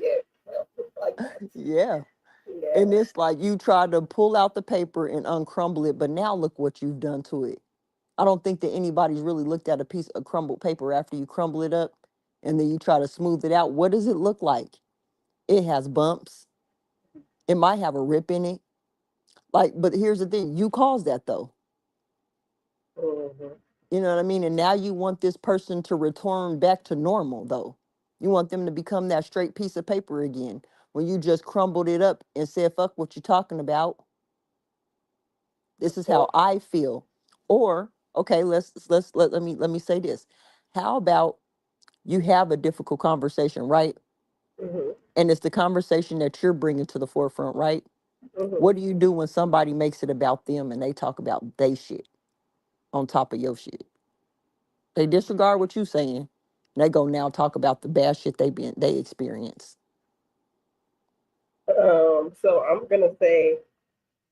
Yeah, it's like that. yeah. And Yeah. it's like you tried to pull out the paper and uncrumble it, but now look what you've done to it. I don't think that anybody's really looked at a piece of crumbled paper after you crumble it up and then you try to smooth it out. What does it look like? It has bumps. It might have a rip in it. Like, but here's the thing, you caused that though. Mm-hmm. You know what I mean? And now you want this person to return back to normal though. You want them to become that straight piece of paper again. When you just crumbled it up and said, fuck what you talking about. This is how I feel. Or, okay, let me say this. How about you have a difficult conversation, right? Mm-hmm. And it's the conversation that you're bringing to the forefront, right? Mm-hmm. What do you do when somebody makes it about them and they talk about they shit on top of your shit? They disregard what you saying. And they go now talk about the bad shit they experience. So I'm gonna say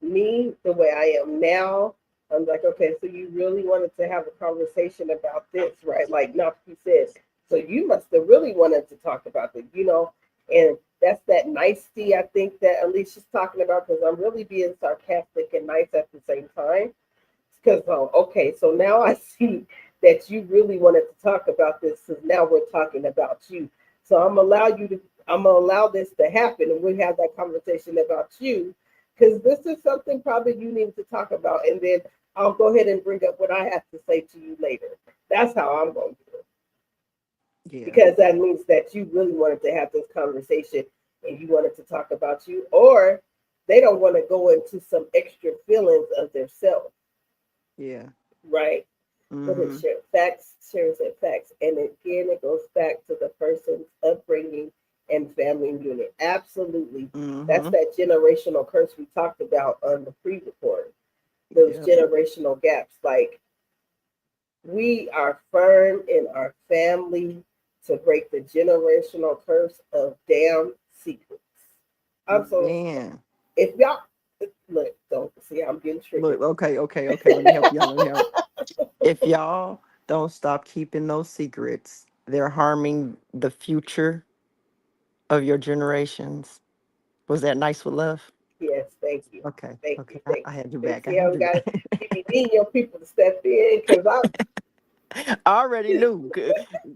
me the way I am now. I'm like, okay, so you really wanted to have a conversation about this, right? Like Nafi said, so you must have really wanted to talk about it, and that's that nicety I think that Alicia's talking about, because I'm really being sarcastic and nice at the same time. Because okay, so now I see that you really wanted to talk about this. So now we're talking about you. So I'm gonna allow this to happen, and we have that conversation about you, because this is something probably you need to talk about, and then I'll go ahead and bring up what I have to say to you later. That's how I'm going to do it, Yeah. because that means that you really wanted to have this conversation and you wanted to talk about you, or they don't want to go into some extra feelings of their self, Yeah. right? But it Mm-hmm. shares it facts. And again, it goes back to the person's upbringing and family unit. Absolutely. That's Mm-hmm. that generational curse we talked about on the pre report. Those Yep. generational gaps. Like, we are firm in our family to break the generational curse of damn secrets. I'm so, Man. if y'all, look, don't see, I'm getting Look, triggered. okay. Let me help y'all. Let me help. If y'all don't stop keeping those secrets, they're harming the future of your generations. Was that nice with love? Yes, thank you. Okay, Thank okay. you. Thank I you. had your And back. I see how had we your got, back. you be needing your people to step in, because I, I already knew.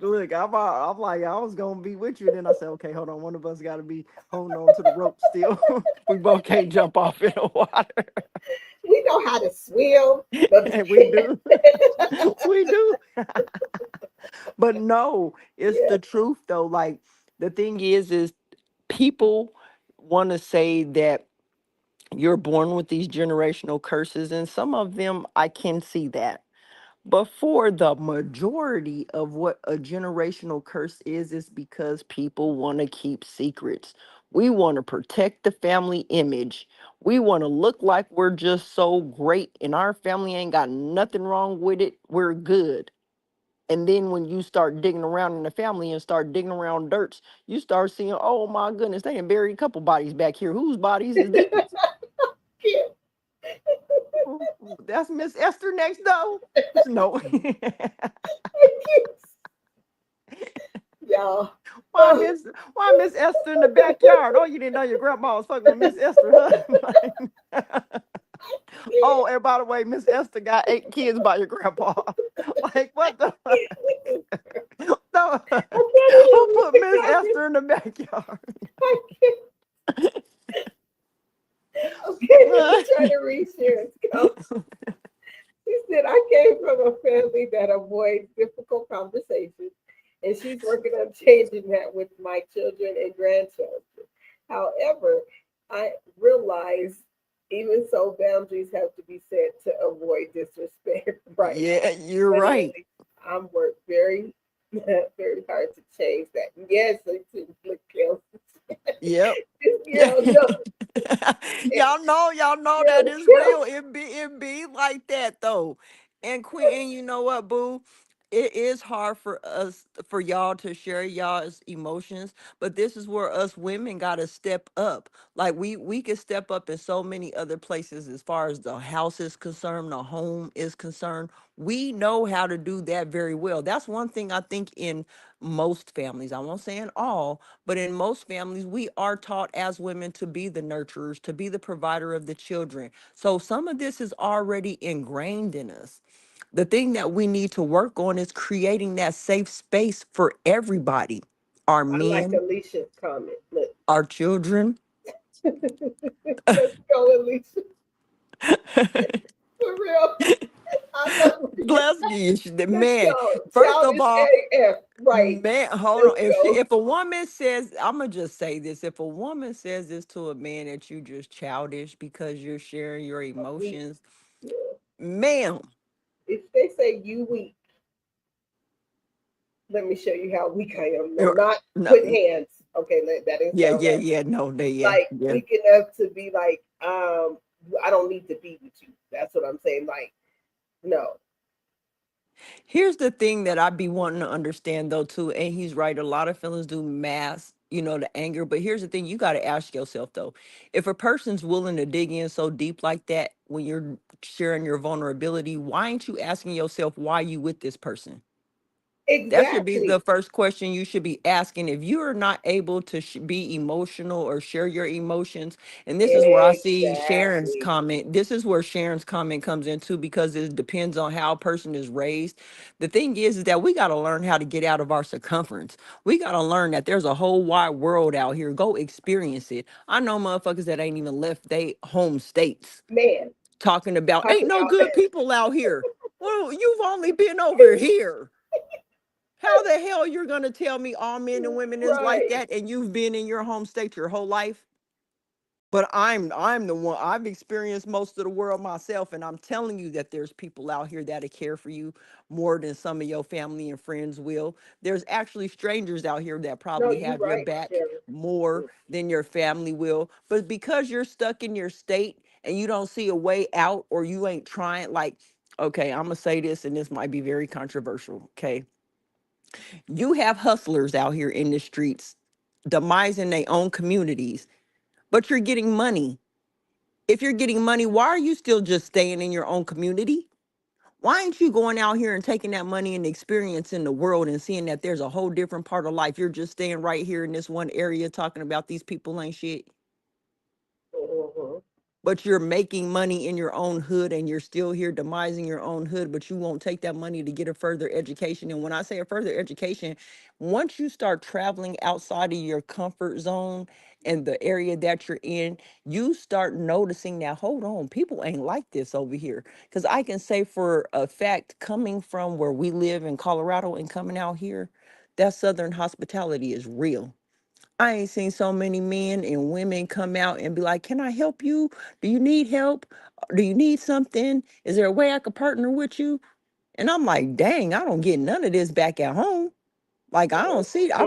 Look, I'm like, I was gonna be with you. Then I said, okay, hold on. One of us got to be holding on to the rope still. We both can't jump off in the water. we know how to swim, but And we do. We do. But no, it's yeah. the truth though. Like the thing is people want to say that you're born with these generational curses, and some of them I can see that. But for the majority of what a generational curse is because people want to keep secrets. We want to protect the family image. We want to look like we're just so great and our family ain't got nothing wrong with it. We're good. And then when you start digging around in the family and start digging around dirts, you start seeing, oh my goodness, they done buried a couple bodies back here. Whose bodies is these? Yeah. Oh, that's Miss Esther next door. No. Y'all. Why Miss Esther in the backyard? Oh, you didn't know your grandma was fucking with Miss Esther, huh? Oh, and by the way, Miss Esther got 8 kids by your grandpa. Like what the no, I can't even who read put the Miss comment. Esther in the backyard? I can't. Okay, let me try to read Sharon's comment. She said, I came from a family that avoids difficult conversations, and she's working on changing that with my children and grandchildren. However, I realize even so, boundaries have to be set to avoid disrespect. Right. Yeah, you're right. Literally, I'm worked very, very hard to change that. Yes, it's look, Kelsey. Yep. This girl, no, Y'all know that girl, is real. Kelsey. It be like that though. And Queen, you know what, boo? It is hard for us for y'all to share y'all's emotions, but this is where us women gotta step up. Like we can step up in so many other places as far as the house is concerned, the home is concerned. We know how to do that very well. That's one thing I think in most families. I won't say in all, but in most families, we are taught as women to be the nurturers, to be the provider of the children. So some of this is already ingrained in us. The thing that we need to work on is creating that safe space for everybody, our I like men, Alicia's comment. Look, our children. let's go, Alicia. For real. I love it. Bless you, Let's man. go. First of Childish all, AF. Right. man, hold on. Let's go. If a woman says, I'm gonna just say this: if a woman says this to a man that you just childish because you're sharing your Weak. emotions, Yeah. ma'am. If they say you weak, let me show you how weak I am. No, er, not No, put hands. Okay, that didn't yeah, sound yeah, right. yeah. No, they, yeah, Like yeah. weak enough to be like, I don't need to be with you. That's what I'm saying. Like, no. Here's the thing that I be wanting to understand though too, and he's right. A lot of feelings do mask, the anger. But here's the thing: you got to ask yourself though, if a person's willing to dig in so deep like that when you're sharing your vulnerability, why ain't you asking yourself why you with this person? That should be the Exactly. first question you should be asking. If you are not able to be emotional or share your emotions, and this is where I see Sharon's Exactly. comment, this is where Sharon's comment comes into because it depends on how a person is raised. The thing is that we got to learn how to get out of our circumference. We got to learn that there's a whole wide world out here. Go experience it. I know motherfuckers that ain't even left they home states Man, talking about ain't talking no about good people out here. Well, you've only been over here. How the hell you're gonna tell me all men and women is like right. that and you've been in your home state your whole life? But I'm the one. I've experienced most of the world myself, and I'm telling you that there's people out here that'll care for you more than some of your family and friends will. There's actually strangers out here that No, probably you're have your right, back Sharon. more than your family will. But because you're stuck in your state and you don't see a way out or you ain't trying, like, okay, I'm gonna say this, and this might be very controversial. Okay, you have hustlers out here in the streets demising their own communities, but you're getting money. If you're getting money, why are you still just staying in your own community? Why aren't you going out here and taking that money and experiencing the world and seeing that there's a whole different part of life? You're just staying right here in this one area talking about these people ain't shit. Mhm. But you're making money in your own hood and you're still here demising your own hood, but you won't take that money to get a further education. And when I say a further education, once you start traveling outside of your comfort zone and the area that you're in, you start noticing that, hold on, people ain't like this over here. Because I can say for a fact, coming from where we live in Colorado and coming out here, that Southern hospitality is real. I ain't seen so many men and women come out and be like, "Can I help you? Do you need help? Do you need something? Is there a way I could partner with you?" And I'm like, "Dang, I don't get none of this back at home." Like I don't see. Mhm.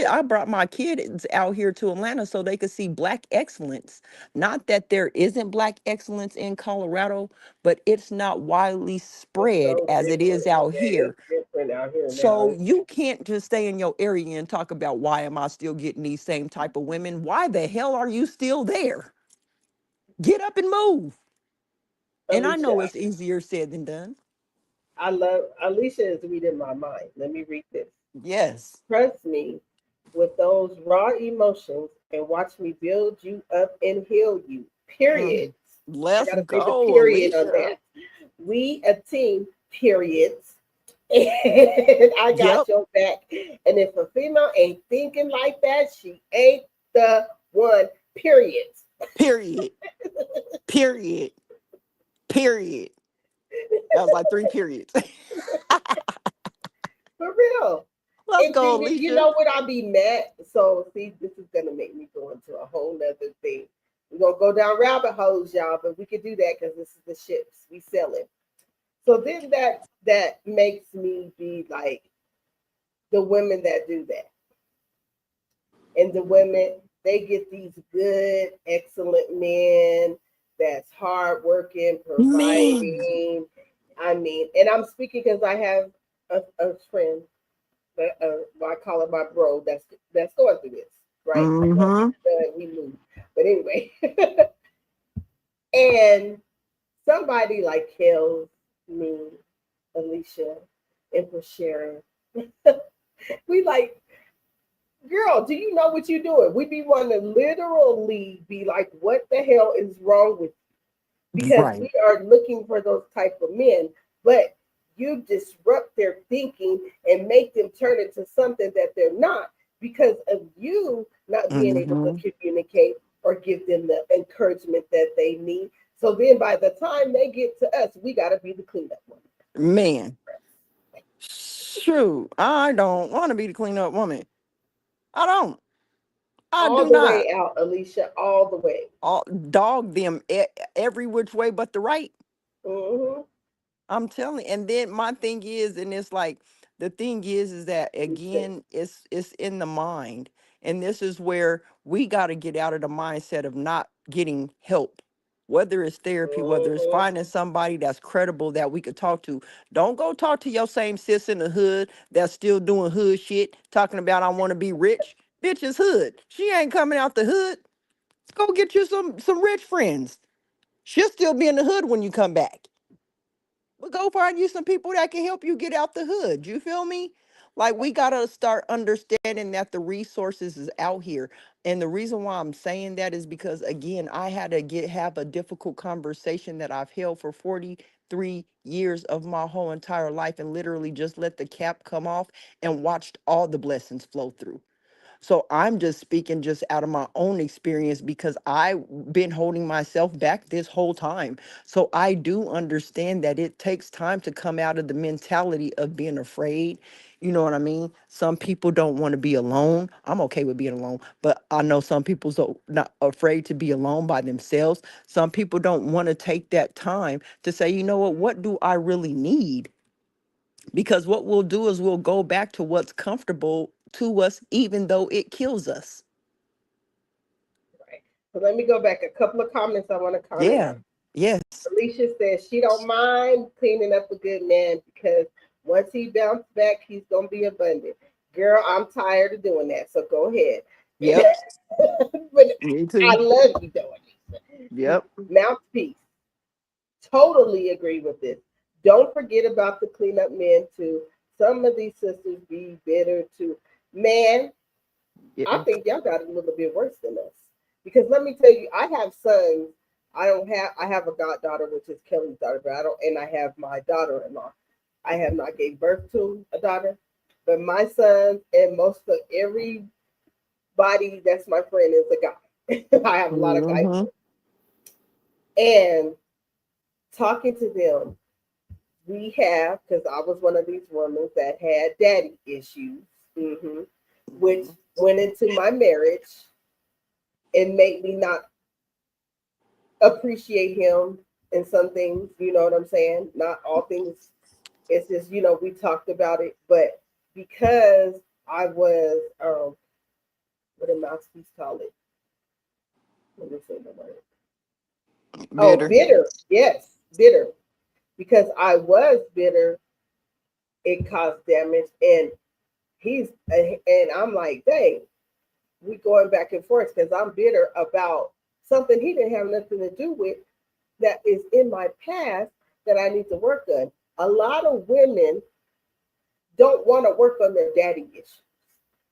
I brought my kids out here to Atlanta so they could see black excellence. Not that there isn't black excellence in Colorado, but it's not widely It's spread so as it is different. out Yeah, here. it's different out here now. So you can't just stay in your area and talk about why am I still getting these same type of women? Why the hell are you still there? Get up and move. And I know Alicia, it's easier said than done. I love Alicia is reading my mind. Let me read this. Yes. Trust me, with those raw emotions and watch me build you up and heal you. Period. Mm. I Let's gotta say the go, period on Alicia. that. We a team, periods. And I got Yep. your back. And if a female ain't thinking like that, she ain't the one. Period. Period. Period. Period. That was like three periods. For real. Let's And go, then you Alicia. know what I be mad? So see, this is gonna make me go into a whole nother thing. We're gonna go down rabbit holes, y'all, but we can do that because this is the ships we selling. So then that makes me be like the women that do that. And the women, they get these good, excellent men that's hardworking, Man. providing. I mean, and I'm speaking because I have a friend, I call her my bro, that's going through this, right? Mm-hmm. We moved. But anyway, and somebody like Kels, me, Alicia, and for Sharon, we like, girl, do you know what you're doing? We be wanting to literally be like, what the hell is wrong with you? Because Right. we are looking for those type of men, but you disrupt their thinking and make them turn into something that they're not because of you not being able to Mm-hmm. communicate or give them the encouragement that they need. So then by the time they get to us, we got to be the cleanup one. Man. Shoot. I don't want to be the cleanup woman. I don't. I All do the not. way out, Alicia, all the way. All, dog them every which way but the right. Mm-hmm. I'm telling. And then my thing is, and it's like the thing is that again, it's in the mind, and this is where we got to get out of the mindset of not getting help. Whether it's therapy, whether it's Mm-hmm. finding somebody that's credible that we could talk to. Don't go talk to your same sis in the hood that's still doing hood shit, talking about I want to be rich. Bitch is hood. She ain't coming out the hood. Go get you some rich friends. She'll still be in the hood when you come back. But go find you some people that can help you get out the hood. You feel me? Like we gotta start understanding that the resources is out here. And the reason why I'm saying that is because again, I had to have a difficult conversation that I've held for 43 years of my whole entire life and literally just let the cap come off and watched all the blessings flow through. So I'm just speaking just out of my own experience because I've been holding myself back this whole time. So I do understand that it takes time to come out of the mentality of being afraid. You know what I mean? Some people don't want to be alone. I'm okay with being alone, but I know some people so not afraid to be alone by themselves. Some people don't want to take that time to say, you know what do I really need? Because what we'll do is we'll go back to what's comfortable to us, even though it kills us. Right. So let me go back. A couple of comments I want to comment on. Yeah. Yes. Alicia says she don't mind cleaning up a good man because once he bounces back, he's gonna be abundant. Girl, I'm tired of doing that. So go ahead. Yep. But Me I too. love you though, Alicia. Yep. Mouthpiece. Totally agree with this. Don't forget about the cleanup men too. Some of these sisters be bitter too. Man, Yeah. I think y'all got a little bit worse than us. Because let me tell you, I have sons. I have a goddaughter, which is Kelly's daughter, but I don't and I have my daughter-in-law. I have not gave birth to a daughter, but my sons and most of everybody that's my friend is a guy. I have a lot of guys. Mm-hmm. And talking to them, we have, because I was one of these women that had daddy issues, which went into my marriage and made me not appreciate him in some things. You know what I'm saying? Not all things. It's just, we talked about it, but because I was, what did Mouthpiece call it? Let me say the word. Oh, Bitter. bitter. Yes, bitter. Because I was bitter, it caused damage, and and I'm like, dang, we going back and forth because I'm bitter about something he didn't have nothing to do with that is in my past that I need to work on. A lot of women don't want to work on their daddy issues.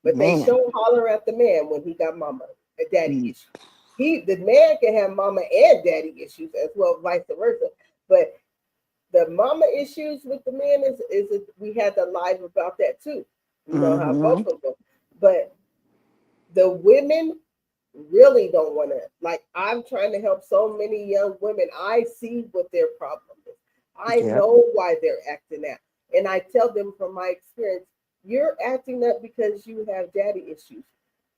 but they Man. show holler at the man when he got mama and daddy Mm. issues. The man can have mama and daddy issues as well, vice versa. But the mama issues with the man we had the live about that too. You know how Mm-hmm. both of them. But the women really don't want to, like, I'm trying to help so many young women. I see what their problem is. I Yep. know why they're acting out. And I tell them from my experience, you're acting up because you have daddy issues.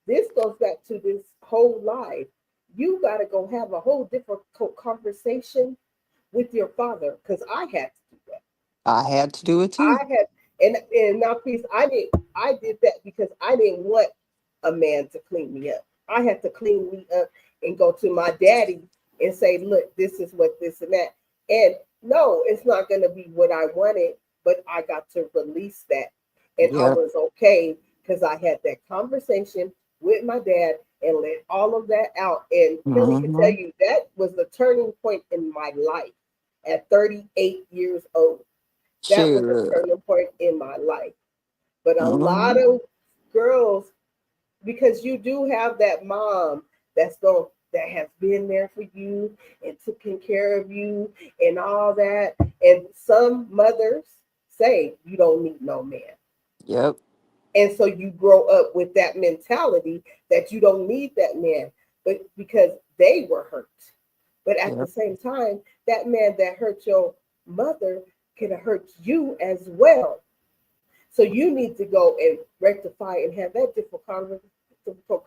This goes back to this whole life. You got to go have a whole different conversation with your father, because I had to do that. I had to do it I too. had, and now, please, I did that because I didn't want a man to clean me up. I had to clean me up and go to my daddy and say, look, this is what this and that. And no, it's not going to be what I wanted, but I got to release that. And I Yep. was okay because I had that conversation with my dad and let all of that out. And Kelly can tell Mm-hmm. you that was the turning point in my life at 38 years old. That was a Sure. turning point in my life. But a lot Mm-hmm. of girls, because you do have that mom that has been there for you and taken care of you and all that. And some mothers say you don't need no man. Yep. And so you grow up with that mentality that you don't need that man, but because they were hurt. But at the Yep. same time, that man that hurt your mother can hurt you as well. So you need to go and rectify and have that difficult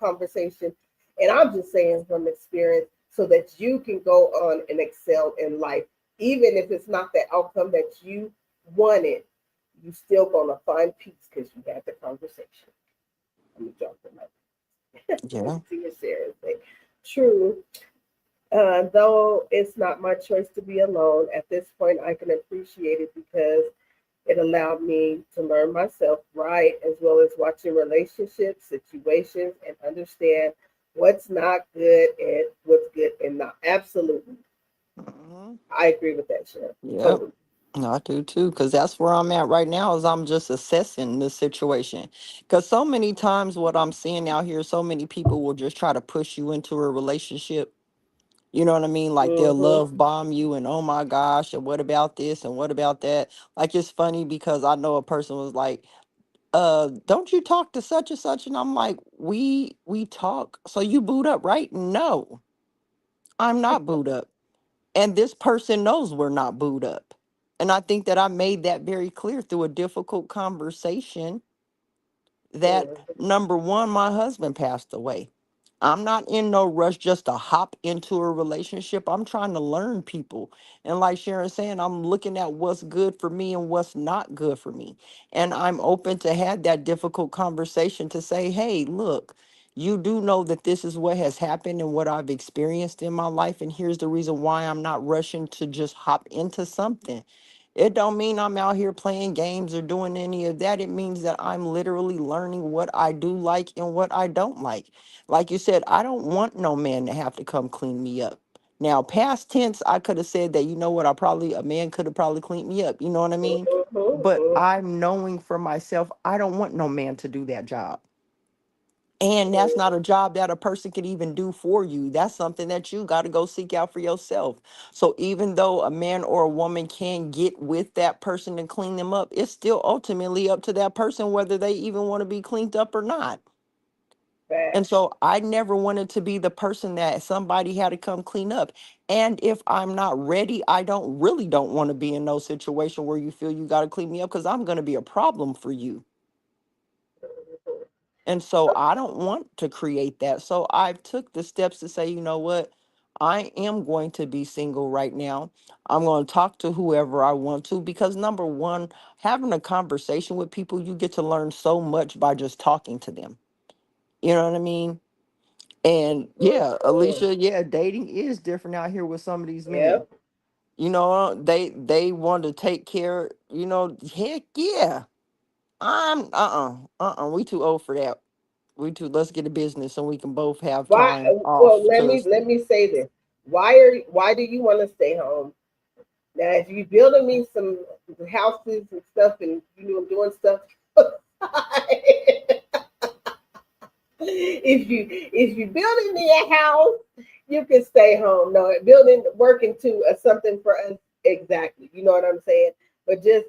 conversation. And I'm just saying from experience, so that you can go on and excel in life, even if it's not the outcome that you wanted. You still gonna find peace because you had the conversation. Let me drop the mic. Let Yeah. me see what Sharon say. True. Though it's not my choice to be alone, at this point I can appreciate it because it allowed me to learn myself right, as well as watching relationships, situations, and understand what's not good and what's good and not. Absolutely. Mm-hmm. I agree with that, Sharon. Yep. Totally. I do too, because that's where I'm at right now. Is I'm just assessing the situation. Because so many times, what I'm seeing out here, so many people will just try to push you into a relationship. You know what I mean? Like they'll Mm-hmm. love bomb you, and oh my gosh, and what about this, and what about that? Like it's funny because I know a person was like, don't you talk to such and such?" And I'm like, we talk. So you boot up, right? No, I'm not boot up. And this person knows we're not booed up. And I think that I made that very clear through a difficult conversation that Mm-hmm. number one, my husband passed away. I'm not in no rush just to hop into a relationship. I'm trying to learn people. And like Sharon saying, I'm looking at what's good for me and what's not good for me. And I'm open to have that difficult conversation to say, hey, look, you do know that this is what has happened and what I've experienced in my life. And here's the reason why I'm not rushing to just hop into something. It don't mean I'm out here playing games or doing any of that. It means that I'm literally learning what I do like and what I don't like. Like you said, I don't want no man to have to come clean me up. Now, past tense, I could have said that, you know what, a man could have probably cleaned me up. You know what I mean? But Mm-hmm. I'm knowing for myself, I don't want no man to do that job. And that's not a job that a person could even do for you. That's something that you got to go seek out for yourself. So even though a man or a woman can get with that person and clean them up, it's still ultimately up to that person whether they even want to be cleaned up or not. And Facts. so I never wanted to be the person that somebody had to come clean up. And if I'm not ready, I don't want to be in no situation where you feel you got to clean me up because I'm going to be a problem for you. Mhm. And so I don't want to create that. So I've took the steps to say, you know what? I am going to be single right now. I'm going to talk to whoever I want to because number one, having a conversation with people, you get to learn so much by just talking to them. You know what I mean? And yeah, Mhm. Alicia, yeah, dating is different out here with some of these men. Yep. You know, they want to take care, heck yeah. We too old for that. We too, let's get a business so we can both have Why? time Well, off. Cause let me say this. Why do you want to stay home? Now, if you building me some houses and stuff, and doing stuff, if you building me a house, you can stay home. No, building working to something for us exactly. You know what I'm saying? But just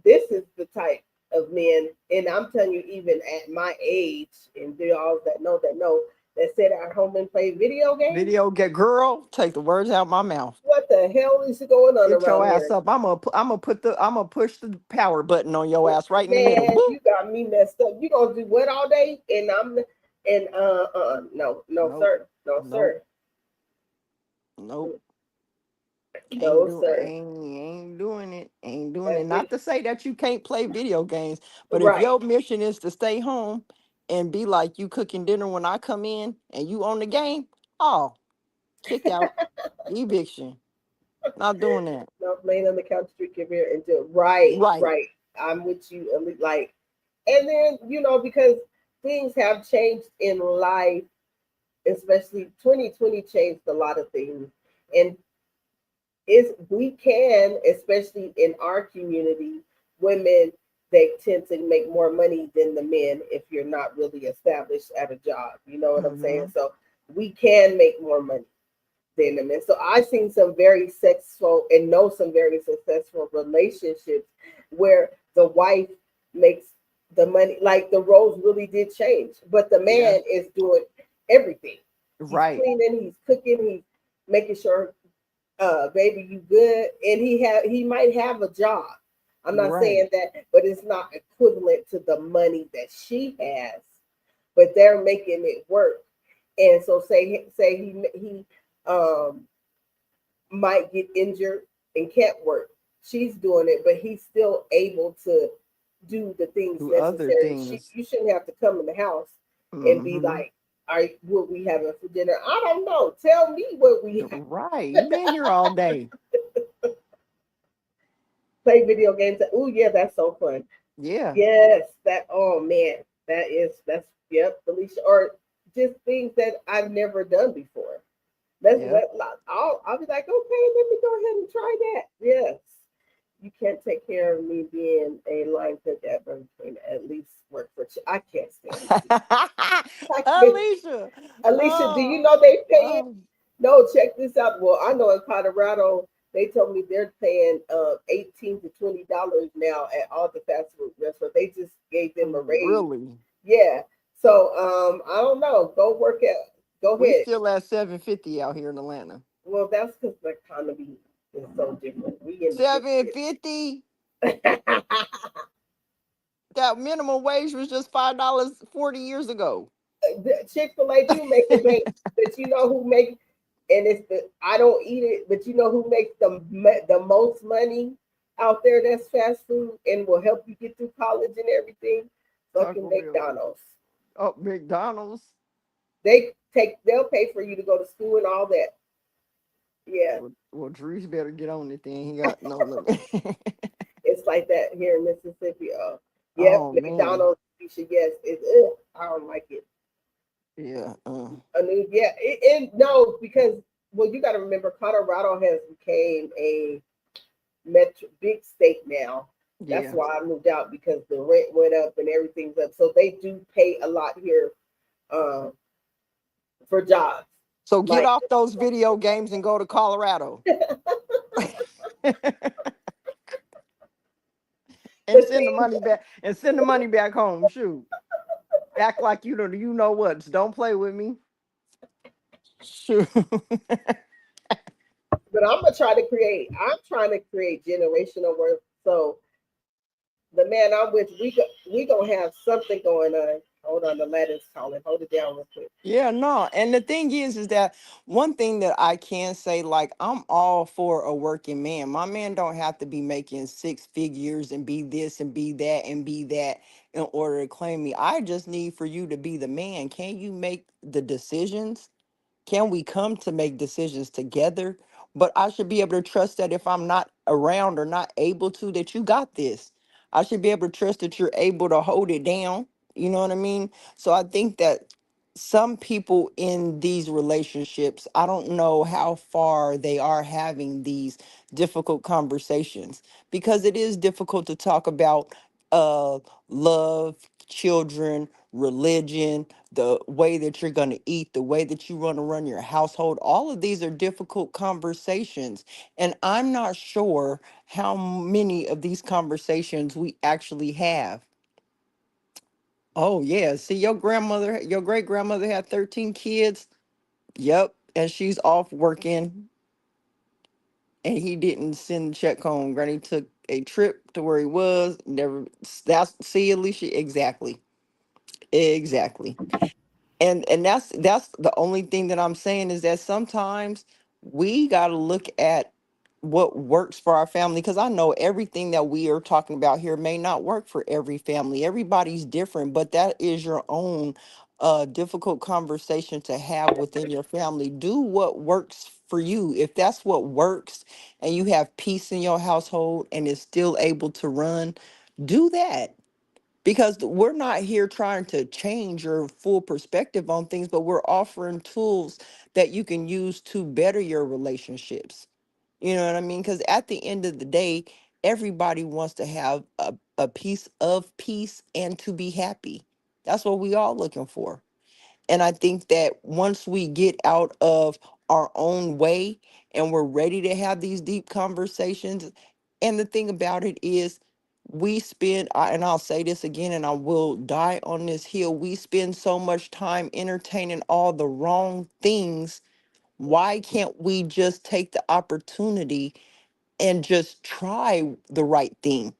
this is the type of men, and I'm telling you, even at my age, and they all that sit at home and play video games. Video get girl, take the words out my mouth. What the hell is going on Get your around ass here? up. I'm gonna push the power button on your ass right in the middle. Man, Boop. you got me messed up. You gonna do what all day? And no, no, Nope. sir. No, Nope. sir. Nope. No, sir. Ain't doing it. Ain't doing it. That's Not it. to say that you can't play video games, but if Right. your mission is to stay home and be like you cooking dinner when I come in and you on the game, oh, kick out, eviction. Not doing that. No, laying on the couch, drinking beer, and do right, Right. right. I'm with you. Like, and then because things have changed in life, especially 2020 changed a lot of things, and is we can, especially in our community, women they tend to make more money than the men if you're not really established at a job. You know what I'm saying? Hmm. So we can make more money than the men. So I've seen some very successful and know some very successful relationships where the wife makes the money, like the roles really did change, but the Yeah. man is doing everything. He's Right. cleaning, he's cooking, he's making sure baby, you good, and he might have a job. I'm not Right. saying that, but it's not equivalent to the money that she has, but they're making it work. And so say he might get injured and can't work. She's doing it, but he's still able to do the things Do other necessary. things. You shouldn't have to come in the house and be Hmm. like, "All right, what we having for dinner?" I don't know. Tell me what we have. Right. You been here all day. Play video games. Oh yeah, that's so fun. Yeah. Yes, that. Oh man, that's yep, Felicia. Or just things that I've never done before. Yeah. I'll be like, okay, let me go ahead and try that. Yes, you can't take care of me being a line cook at Burger King. At least work for. I can't stand it. I can't. Alicia. Alicia, do you Oh, know they paying? oh, No, check this out. Well, I know in Colorado they told me they're paying $18 to $20 now at all the fast food restaurants. They just gave them a raise. really? Yeah. So I don't know. Go We ahead. still at 750 out here in Atlanta. Well, that's because the economy is so different. We in the Seven fifties. fifty. That minimum wage was just $5 40 years ago. Chick-fil-A do make the bank, but you know who make and it's the I don't eat it, but you know who makes the most money out there that's fast food and will help you get through college and everything? Fucking Taco Bell. McDonald's. Oh, McDonald's. They'll pay for you to go to school and all that. Yeah, Well, Drees better get on it then. He got no limit. it's like that here in Mississippi. Yep, Oh man. McDonald's. Yes, I don't like it. Yeah. I mean, yeah, it no because well, you got to remember Colorado has became a metro big state now. That's Yeah. why I moved out because the rent went up and everything's up. So they do pay a lot here uh, for jobs. So get Like off those video games and go to Colorado and the send the thing, money back and send the money back home. Shoot. Act like you know what. Don't play with me. Shoot. but I'm trying to create generational worth. So the man I'm with, we gonna have something going on. Hold on, the ladder's calling. Hold it down real quick. Yeah, no. And the thing is that one thing that I can say, like, I'm all for a working man. My man don't have to be making six figures and be this and be that and be that in order to claim me. I just need for you to be the man. Can you make the decisions? Can we come to make decisions together? But I should be able to trust that if I'm not around or not able to, that you got this. I should be able to trust that you're able to hold it down. You know what I mean? So I think that some people in these relationships, I don't know how far they are having these difficult conversations because it is difficult to talk about uh love, children, religion, the way that you're going to eat, the way that you want to run your household. All of these are difficult conversations. And I'm not sure how many of these conversations we actually have. Oh, yeah. See, your grandmother, your great grandmother had 13 kids. Yep. And she's off working, and he didn't send the check home. Granny took a trip to where he was. Never, that's, see, Alicia, exactly. Exactly. And that's the only thing that I'm saying is that sometimes we got to look at what works for our family, because I know everything that we are talking about here may not work for every family. Everybody's different, but that is your own difficult conversation to have within your family. Do what works for you. If that's what works and you have peace in your household and is still able to run, do that, because we're not here trying to change your full perspective on things, but we're offering tools that you can use to better your relationships. You know what I mean? Because at the end of the day, everybody wants to have a piece of peace and to be happy. That's what we all looking for. And I think that once we get out of our own way and we're ready to have these deep conversations, and the thing about it is, we spend, and I'll say this again, and I will die on this hill, we spend so much time entertaining all the wrong things. Why can't we just take the opportunity and just try the right thing?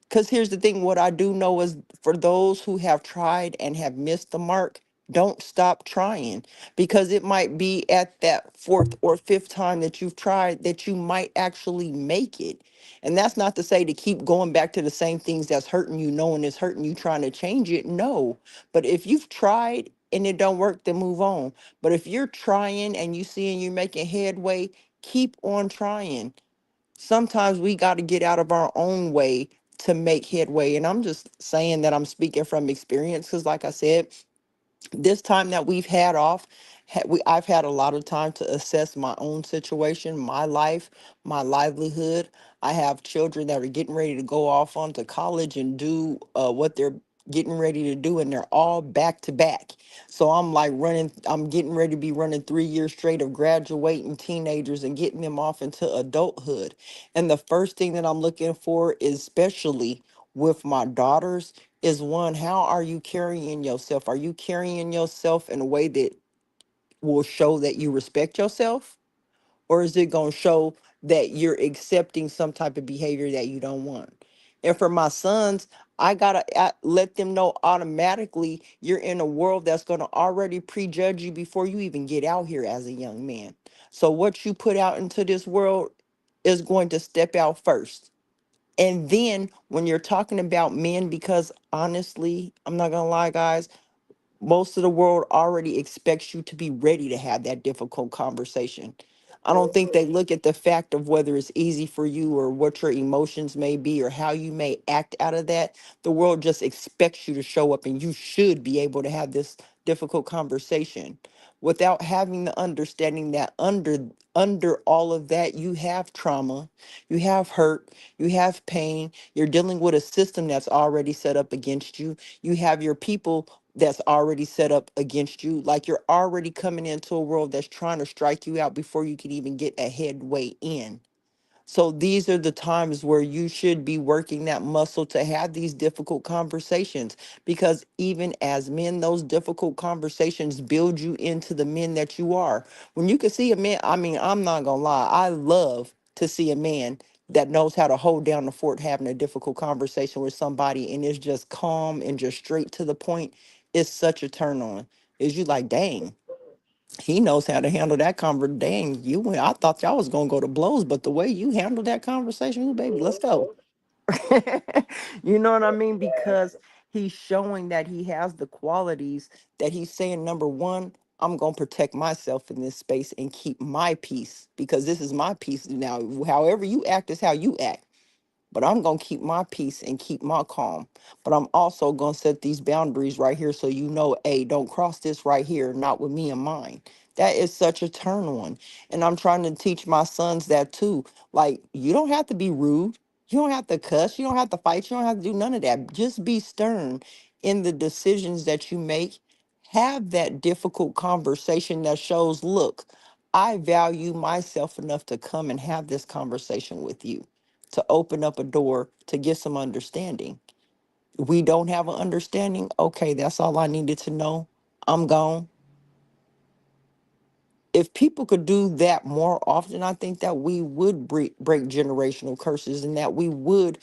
Because here's the thing, what I do know is, for those who have tried and have missed the mark, don't stop trying, because it might be at that fourth or fifth time that you've tried that you might actually make it. And that's not to say to keep going back to the same things that's hurting you, knowing it's hurting you, trying to change it. No. But if you've tried and it don't work, then move on. But if you're trying and you seeing you making headway, keep on trying. Sometimes we got to get out of our own way to make headway. And I'm just saying that I'm speaking from experience, because, like I said, this time that we've had off, I've had a lot of time to assess my own situation, my life, my livelihood. I have children that are getting ready to go off onto college and do what they're getting ready to do, and they're all back to back. So I'm like running, I'm getting ready to be running 3 years straight of graduating teenagers and getting them off into adulthood. And the first thing that I'm looking for, especially with my daughters, is one, how are you carrying yourself? Are you carrying yourself in a way that will show that you respect yourself? Or is it going to show that you're accepting some type of behavior that you don't want? And for my sons, I got to let them know automatically, you're in a world that's going to already prejudge you before you even get out here as a young man. So what you put out into this world is going to step out first. And then when you're talking about men, because honestly, I'm not gonna lie, guys, most of the world already expects you to be ready to have that difficult conversation. I don't think they look at the fact of whether it's easy for you or what your emotions may be or how you may act out of that. The world just expects you to show up, and you should be able to have this difficult conversation without having the understanding that under all of that, you have trauma, you have hurt, you have pain, you're dealing with a system that's already set up against you. You have your people that's already set up against you. Like, you're already coming into a world that's trying to strike you out before you can even get a headway in. So these are the times where you should be working that muscle to have these difficult conversations, because even as men, those difficult conversations build you into the men that you are. When you can see a man, I mean, I'm not gonna lie, I love to see a man that knows how to hold down the fort having a difficult conversation with somebody and is just calm and just straight to the point. It's such a turn on. Is you like, dang, he knows how to handle that conversation. Dang, I thought y'all was gonna go to blows, but the way you handled that conversation, ooh, baby, let's go. You know what I mean? Because he's showing that he has the qualities, that he's saying, number one, I'm gonna protect myself in this space and keep my peace, because this is my peace now. However you act is how you act, but I'm going to keep my peace and keep my calm. But I'm also going to set these boundaries right here so you know, hey, don't cross this right here, not with me and mine. That is such a turn on. And I'm trying to teach my sons that too. Like, you don't have to be rude. You don't have to cuss. You don't have to fight. You don't have to do none of that. Just be stern in the decisions that you make. have that difficult conversation that shows, look, I value myself enough to come and have this conversation with you, to open up a door to get some understanding. We don't have an understanding. Okay, that's all I needed to know. I'm gone. If people could do that more often, I think that we would break generational curses, and that we would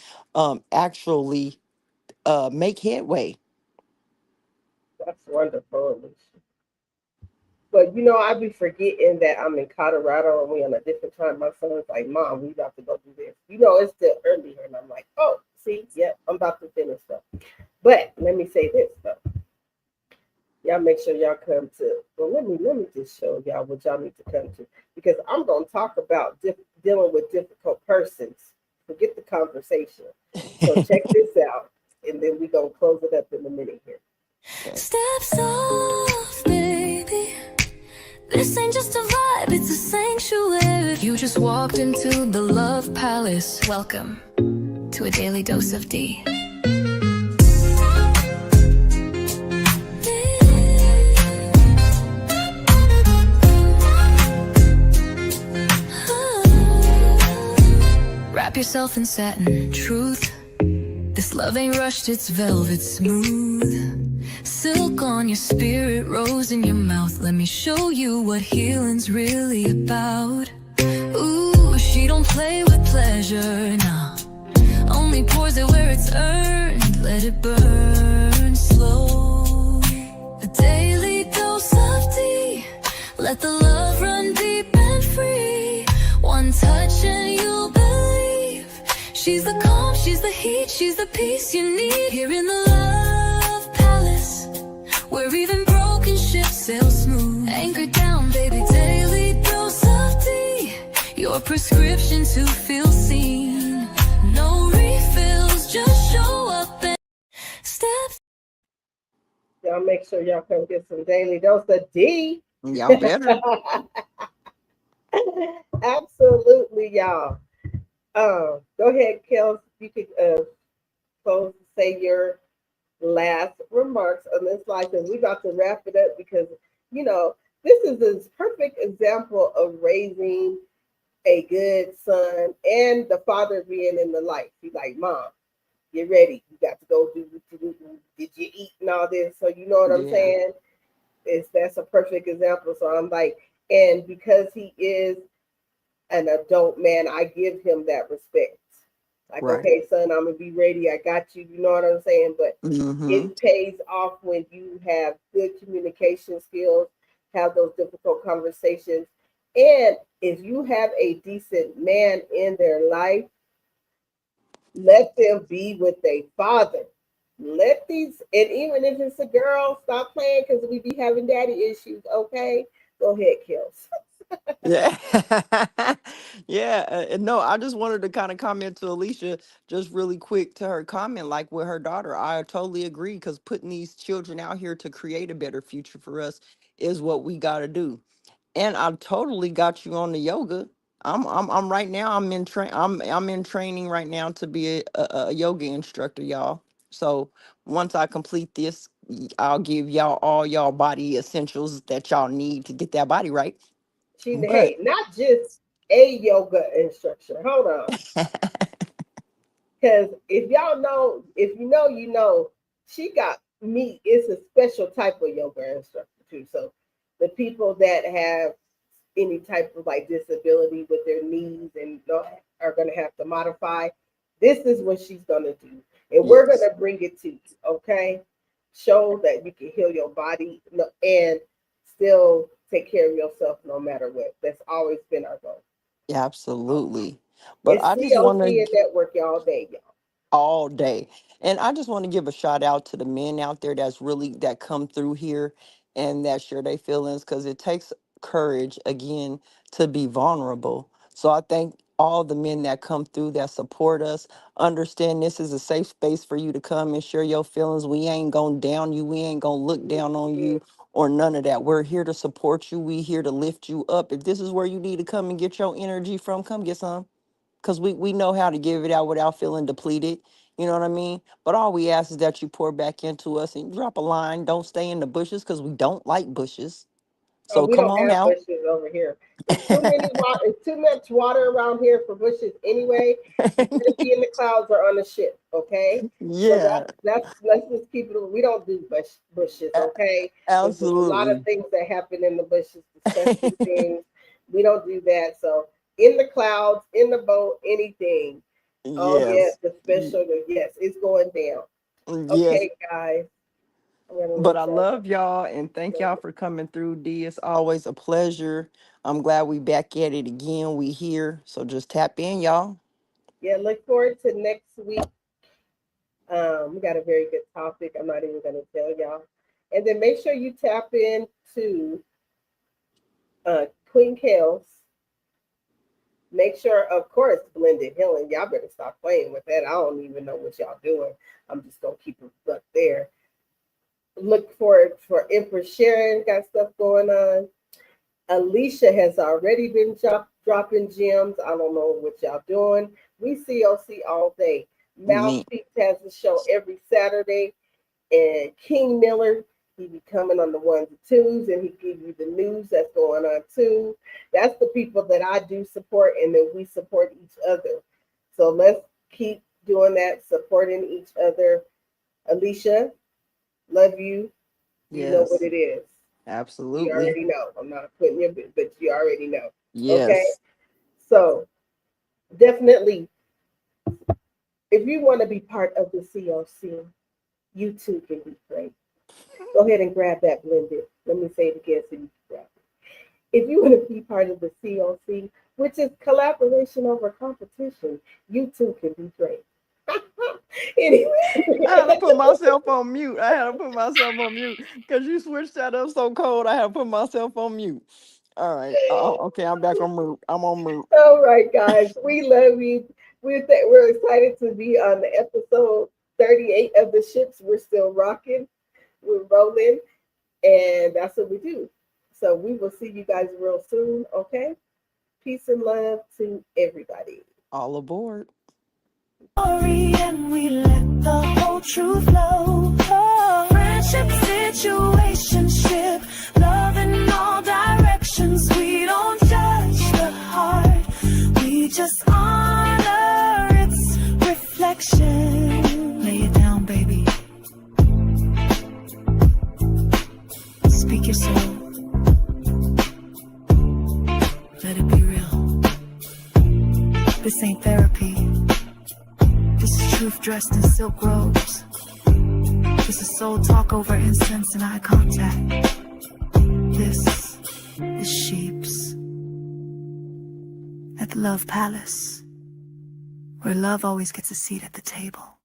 actually make headway. That's wonderful. But you know, I be forgetting that I'm in Colorado and we on a different time. My son's like, "Mom, we about to go do this." You know, it's still early here, and I'm like, "Oh, see, yep, I'm about to finish stuff." But let me say this though, y'all make sure y'all come to. Well, let me just show y'all what y'all need to come to, because I'm gonna talk about dealing with difficult persons. Forget the conversation. So check this out, and then we gonna close it up in a minute here. Okay. Steps off, baby. This ain't just a vibe, it's a sanctuary. You just walked into the Love Palace. Welcome to a daily dose of D. Wrap yourself in satin truth. This love ain't rushed, it's velvet smooth. Silk on your spirit, rose in your mouth. Let me show you what healing's really about. Ooh, she don't play with pleasure, nah. Only pours it where it's earned. Let it burn slow. A daily dose of D. Let the love run deep and free. One touch and you'll believe. She's the calm, she's the heat, she's the peace you need. Here in the Love Palace, where even broken ships sail smooth. Anchored down, baby, daily dose of D. Your prescription to feel seen. No refills, just show up and step. Y'all make sure y'all come get some daily dose of D. Y'all better. Absolutely, y'all. Go ahead, Kels. You could close, say your last remarks on this live, because we're about to wrap it up, because you know this is a perfect example of raising a good son and the father being in the life. He's like, "Mom, get ready. You got to go do what you do. Did you eat and all this?" So you know what I'm Yeah. saying? That's a perfect example. So I'm like, and because he is an adult man, I give him that respect. Like, Right. okay, son, I'm gonna be ready. I got you. You know what I'm saying? But Mm-hmm. it pays off when you have good communication skills, have those difficult conversations, and if you have a decent man in their life, let them be with their father. Let these, and even if it's a girl, stop playing, because we be having daddy issues. Okay, go ahead, Kills. Yeah. Yeah. And no, I just wanted to kind of comment to Alicia just really quick to her comment, like with her daughter. I totally agree, because putting these children out here to create a better future for us is what we got to do. And I totally got you on the yoga. I'm right now. I'm in training right now to be a yoga instructor, y'all. So once I complete this, I'll give y'all all y'all body essentials that y'all need to get that body right. She, But hey, not just a yoga instructor. Hold on. Because if y'all know, if you know, you know, she got me. It's a special type of yoga instructor too. So the people that have any type of like disability with their knees and are going to have to modify, this is what she's going to do. And we're going yes, to bring it to you. Okay. Show that you can heal your body and still take care of yourself no matter what. That's always been our goal. absolutely. But It's I just want COC and to network all day, y'all. all day. And I just want to give a shout out to the men out there that's really that come through here and that share their feelings, because it takes courage again to be vulnerable. So I thank all the men that come through that support us. Understand this is a safe space for you to come and share your feelings. We ain't gonna down you, we ain't gonna look down on Mhm. you or none of that. We're here to support you. We here to lift you up. If this is where you need to come and get your energy from, come get some, because we know how to give it out without feeling depleted. You know what I mean? But all we ask is that you pour back into us and drop a line. Don't stay in the bushes because we don't like bushes. Oh, So we come don't on have out. bushes over here. It's too many water. It's too much water around here for bushes anyway. You better be in the clouds or on a ship, okay? So Yeah, that's let's just keep it. We don't do bushes, a- okay? Because there's a lot of absolutely. things that happen in the bushes, disgusting things. We don't do that. So in the clouds, in the boat, anything. Oh yes, Yes. the special. Yes, it's going down. Yes. Okay, guys. I'm gonna But let I y'all love y'all and thank go. y'all for coming through, D. It's always a pleasure. I'm glad we back at it again. We here. So just tap in, y'all. Yeah, look forward to next week. We got a very good topic. I'm not even going to tell y'all. And then make sure you tap into Queen Kels. Make sure, of course, Blended Healing. Y'all better stop playing with that. I don't even know what y'all doing. I'm just going to keep it up there. Look for Empress Sharon. Got stuff going on. Alicia has already been dropping gems. I don't know what y'all doing. We COC all day. Me. Mouthpiece has a show every Saturday. And King Miller, he be coming on the ones and twos, and he give you the news that's going on too. That's the people that I do support, and then we support each other. So let's keep doing that, supporting each other. Alicia, love you. You know what Yes. it is. You Absolutely. already know. I'm not putting you, but you already know. Okay. Yes. So definitely, if you want to be part of the COC, you too can be great. Go ahead and grab that blended. Let me say it again so you can grab it. If you want to be part of the COC, which is collaboration over competition, you too can be great. I had to Anyway, put myself on mute. I had to put myself on mute because you switched that up so cold. I had to put myself on mute. All right. Okay, I'm back on mute. I'm on mute. all right, guys, we love you. We're excited to be on the episode 38 of the ships. We're still rocking, we're rolling, and that's what we do. So we will see you guys real soon. Okay. Peace and love to everybody. All aboard. And we let the whole truth flow. Oh, friendship, situationship, love in all directions. We don't judge the heart, we just honor its reflection. Lay it down, baby. Speak your soul. Let it be real. This ain't therapy. This is truth dressed in silk robes. This is soul talk over incense and eye contact. This is Sheeps at the Love Palace, where love always gets a seat at the table.